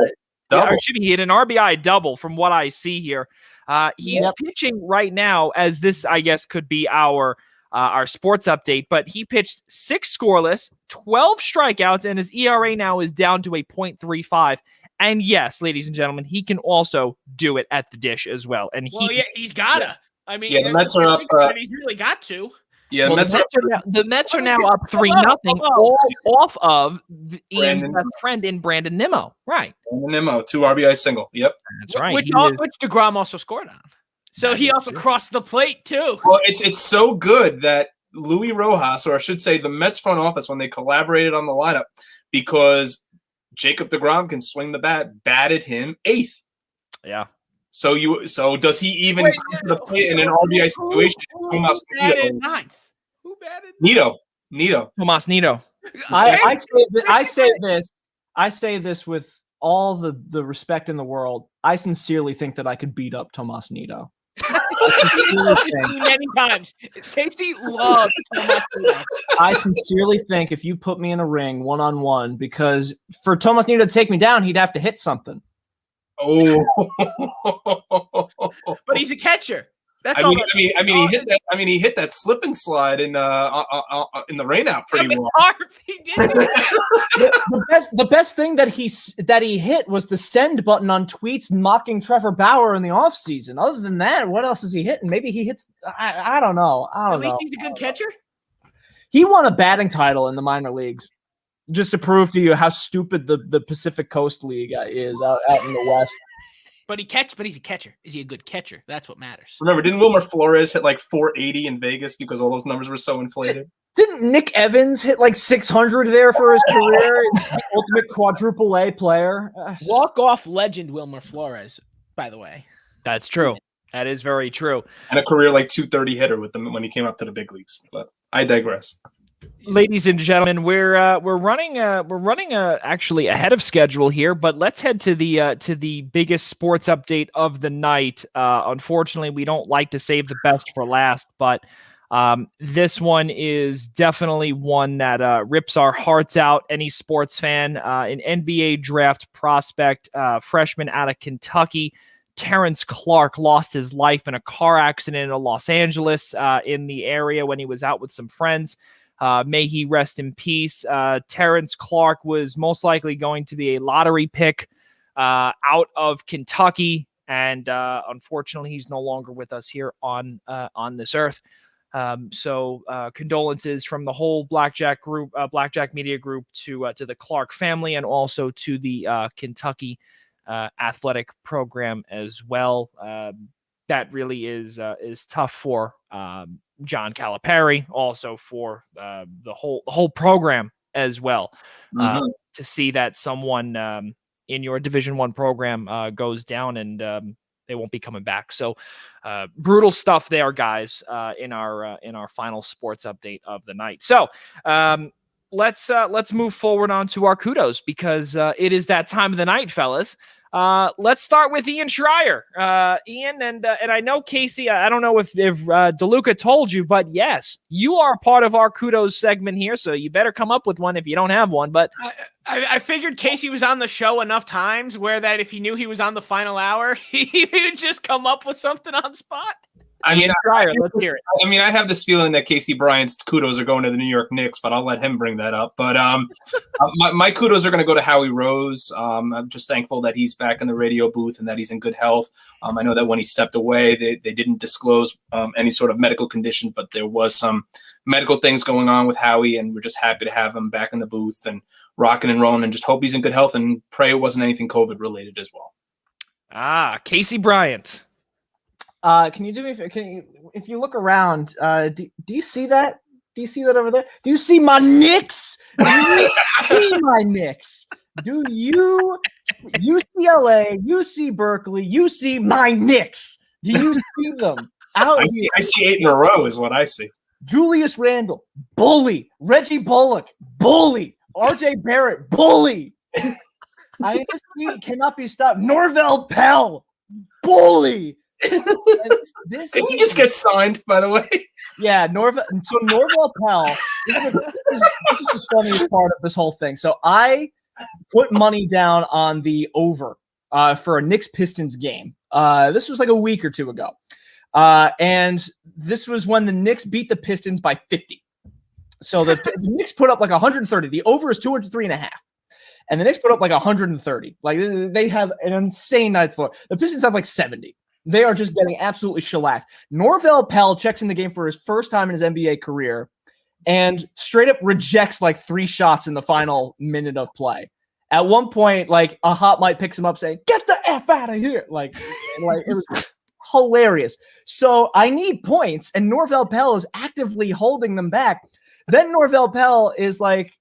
Or excuse me, he hit an RBI double from what I see here. He's pitching right now, as this, I guess, could be our sports update, but he pitched 6 scoreless, 12 strikeouts, and his ERA now is down to a .35. And yes, ladies and gentlemen, he can also do it at the dish as well. And he's gotta. I mean, the Mets are up. He's really got to. Yeah, well, the Mets are now up 3-0, all off of Ian's best friend in Brandon Nimmo. Right. Brandon Nimmo, 2 RBI single. Yep. That's right. Which DeGrom also scored on. So he also crossed the plate too. Well, it's so good that Louis Rojas, or I should say the Mets front office, when they collaborated on the lineup, because Jacob deGrom can swing the bat, batted him 8th. Yeah. So does he even come to the plate in an RBI situation? Who batted 9th? Who batted? Nito. Tomas Nido. I say this with all the respect in the world. I sincerely think that I could beat up Tomas Nido. Many times. Casey loves Tomas Nido. I sincerely think if you put me in a ring 1-on-1, because for Tomas Nido to take me down, he'd have to hit something. Oh, but he's a catcher. That's he hit that slip and slide in the rainout pretty well. He did. The best thing that he hit was the send button on tweets mocking Trevor Bauer in the offseason. Other than that, what else is he hitting? Maybe he hits. I don't know. At least he's a good catcher. He won a batting title in the minor leagues, just to prove to you how stupid the Pacific Coast League is out in the West. But he's a catcher. Is he a good catcher? That's what matters. Remember, didn't Wilmer Flores hit like 480 in Vegas because all those numbers were so inflated? Didn't Nick Evans hit like 600 there for his career? The ultimate quadruple A player. Walk-off legend Wilmer Flores, by the way. That's true. That is very true. And a career like 230 hitter with them when he came up to the big leagues. But I digress. Ladies and gentlemen, we're running actually ahead of schedule here, but let's head to the biggest sports update of the night. Unfortunately, we don't like to save the best for last, but this one is definitely one that rips our hearts out. Any sports fan, an NBA draft prospect, freshman out of Kentucky, Terrence Clark, lost his life in a car accident in Los Angeles in the area when he was out with some friends. May he rest in peace. Terrence Clark was most likely going to be a lottery pick out of Kentucky, and unfortunately, he's no longer with us here on this earth. So condolences from the whole Blackjack group, Blackjack Media Group, to the Clark family, and also to the Kentucky athletic program as well. That really is tough for John Calipari, also for the whole program as well. To see that someone in your Division I program goes down and they won't be coming back. So brutal stuff there, guys. In our final sports update of the night. So let's move forward on to our kudos, because it is that time of the night, fellas. Let's start with Ian Schraier. Ian, and I know Casey, I don't know if DeLuca told you, but yes, you are part of our kudos segment here, so you better come up with one if you don't have one. But I figured Casey was on the show enough times where that if he knew he was on the final hour, he would just come up with something on spot. I mean, Schraier, let's hear it. I mean, I have this feeling that Casey Bryant's kudos are going to the New York Knicks, but I'll let him bring that up. But my kudos are going to go to Howie Rose. I'm just thankful that he's back in the radio booth and that he's in good health. I know that when he stepped away, they didn't disclose any sort of medical condition, but there was some medical things going on with Howie, and we're just happy to have him back in the booth and rocking and rolling, and just hope he's in good health and pray it wasn't anything COVID related as well. Casey Bryant. Can you do me? If you look around, do you see that? Do you see that over there? Do you see my Knicks? Do you see my Knicks? Do you UCLA, UC Berkeley, you see my Knicks? Do you see them out here? I see 8 in a row is what I see. Julius Randle, bully. Reggie Bullock, bully. RJ Barrett, bully. This team cannot be stopped. Norvell Pell, bully. This Did he just get signed, by the way? Yeah, Norvell Pell. This is the funniest part of this whole thing. So I put money down on the over for a Knicks Pistons game. This was like a week or two ago. And this was when the Knicks beat the Pistons by 50. So the Knicks put up like 130. The over is 203.5. And the Knicks put up like 130. Like they have an insane night floor. The Pistons have like 70. They are just getting absolutely shellacked. Norvell Pell checks in the game for his first time in his NBA career and straight up rejects like 3 shots in the final minute of play. At one point, like a hot mic picks him up saying, "Get the F out of here." Like it was hilarious. So I need points, and Norvell Pell is actively holding them back. Then Norvell Pell is like,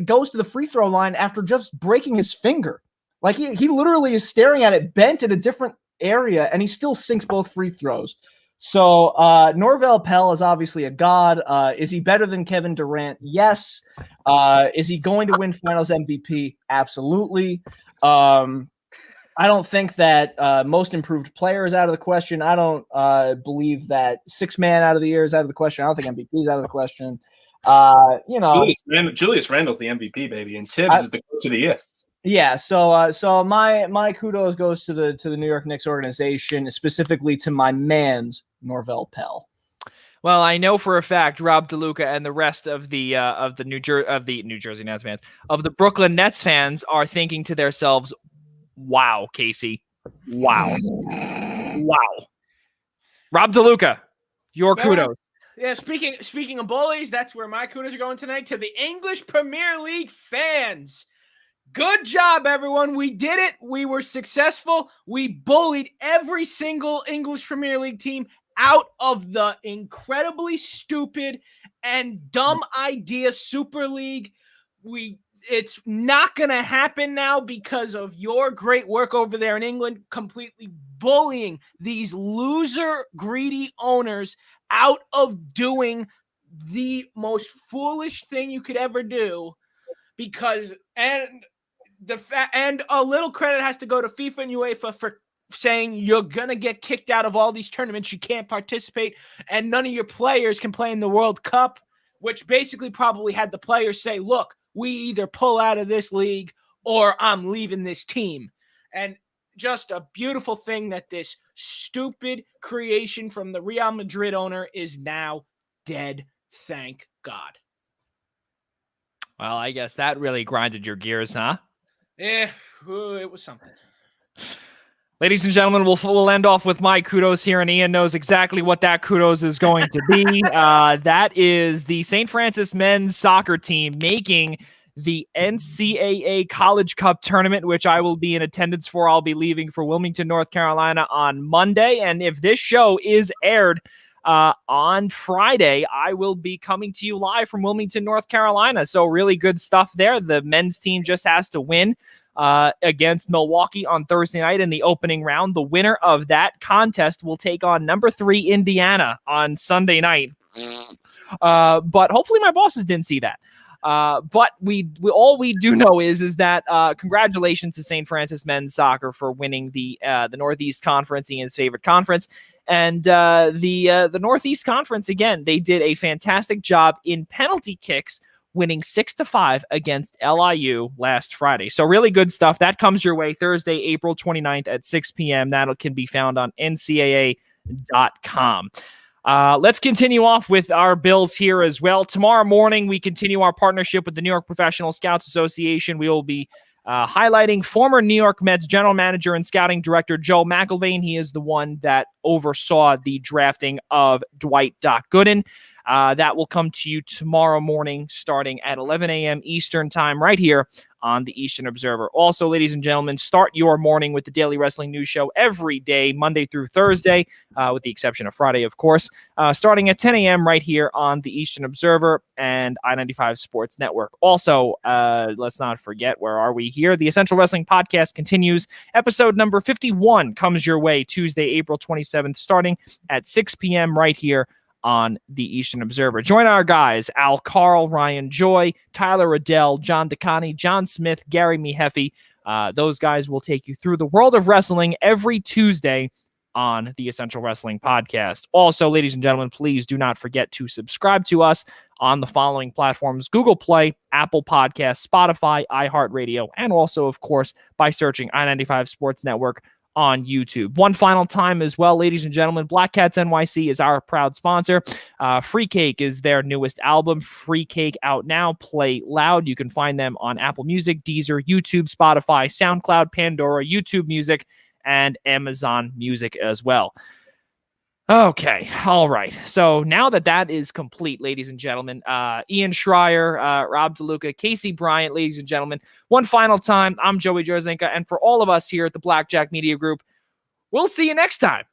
goes to the free throw line after just breaking his finger. Like he literally is staring at it bent in a different area, and he still sinks both free throws. So Norvell Pell is obviously a god. Is he better than Kevin Durant? Yes. Is he going to win Finals MVP? Absolutely. I don't think that most improved player is out of the question. I don't believe that 6th man out of the year is out of the question. I don't think MVP is out of the question. Julius Randle's the MVP, baby, and Tibbs is the coach of the year. Yeah, so my kudos goes to the New York Knicks organization, specifically to my man's Norvell Pell. Well, I know for a fact Rob DeLuca and the rest of the New Jersey Nets fans, of the Brooklyn Nets fans, are thinking to themselves, "Wow, Casey, wow." Rob DeLuca, your kudos. Yeah, speaking of bullies, that's where my kudos are going tonight, to the English Premier League fans. Good job, everyone. We did it. We were successful. We bullied every single English Premier League team out of the incredibly stupid and dumb idea Super League. It's not going to happen now because of your great work over there in England, completely bullying these loser, greedy owners out of doing the most foolish thing you could ever do. And a little credit has to go to FIFA and UEFA for saying you're going to get kicked out of all these tournaments. You can't participate, and none of your players can play in the World Cup, which basically probably had the players say, look, we either pull out of this league or I'm leaving this team. And just a beautiful thing that this stupid creation from the Real Madrid owner is now dead. Thank God. Well, I guess that really grinded your gears, huh? Yeah, it was something. Ladies and gentlemen, we'll end off with my kudos here, and Ian knows exactly what that kudos is going to be. That is the St. Francis men's soccer team making the NCAA College Cup tournament, which I will be in attendance for. I'll be leaving for Wilmington, North Carolina on Monday, and if this show is aired on Friday, I will be coming to you live from Wilmington, North Carolina. So really good stuff there. The men's team just has to win against Milwaukee on Thursday night in the opening round. The winner of that contest will take on number 3 Indiana on Sunday night. But hopefully my bosses didn't see that. But we all we do know is that congratulations to St. Francis men's soccer for winning the Northeast Conference, Ian's favorite conference. And the Northeast Conference, again, they did a fantastic job in penalty kicks, winning 6-5 against LIU last Friday. So really good stuff. That comes your way Thursday, April 29th at 6 p.m. That can be found on ncaa.com. Let's continue off with our Bills here as well. Tomorrow morning, we continue our partnership with the New York Professional Scouts Association. We will be highlighting former New York Mets general manager and scouting director Joe McIlvaine. He is the one that oversaw the drafting of Dwight Doc Gooden. That will come to you tomorrow morning starting at 11 a.m. Eastern time right here on the Eastern Observer. Also, ladies and gentlemen, start your morning with the Daily Wrestling News Show every day, Monday through Thursday, with the exception of Friday, of course, starting at 10 a.m. right here on the Eastern Observer and I-95 Sports Network. Also, let's not forget, where are we here? The Essential Wrestling Podcast continues. Episode number 51 comes your way Tuesday, April 27th, starting at 6 p.m. right here on the Eastern Observer. Join our guys, Al Carl, Ryan Joy, Tyler Riddell, John DeCani, John Smith, Gary Miheffi. Those guys will take you through the world of wrestling every Tuesday on the Essential Wrestling Podcast. Also, ladies and gentlemen, please do not forget to subscribe to us on the following platforms: Google Play, Apple Podcasts, Spotify, iHeartRadio, and also, of course, by searching I-95 Sports Network on YouTube. One final time as well, ladies and gentlemen, Black Cats NYC is our proud sponsor. Free Cake is their newest album. Free Cake out now. Play Loud. You can find them on Apple Music, Deezer, YouTube, Spotify, SoundCloud, Pandora, YouTube Music, and Amazon Music as well. Okay, all right. So now that is complete, ladies and gentlemen, Ian Schraier, Rob DeLuca, Casey Bryant, ladies and gentlemen, one final time, I'm Joey Jarzynka, and for all of us here at the Blackjack Media Group, we'll see you next time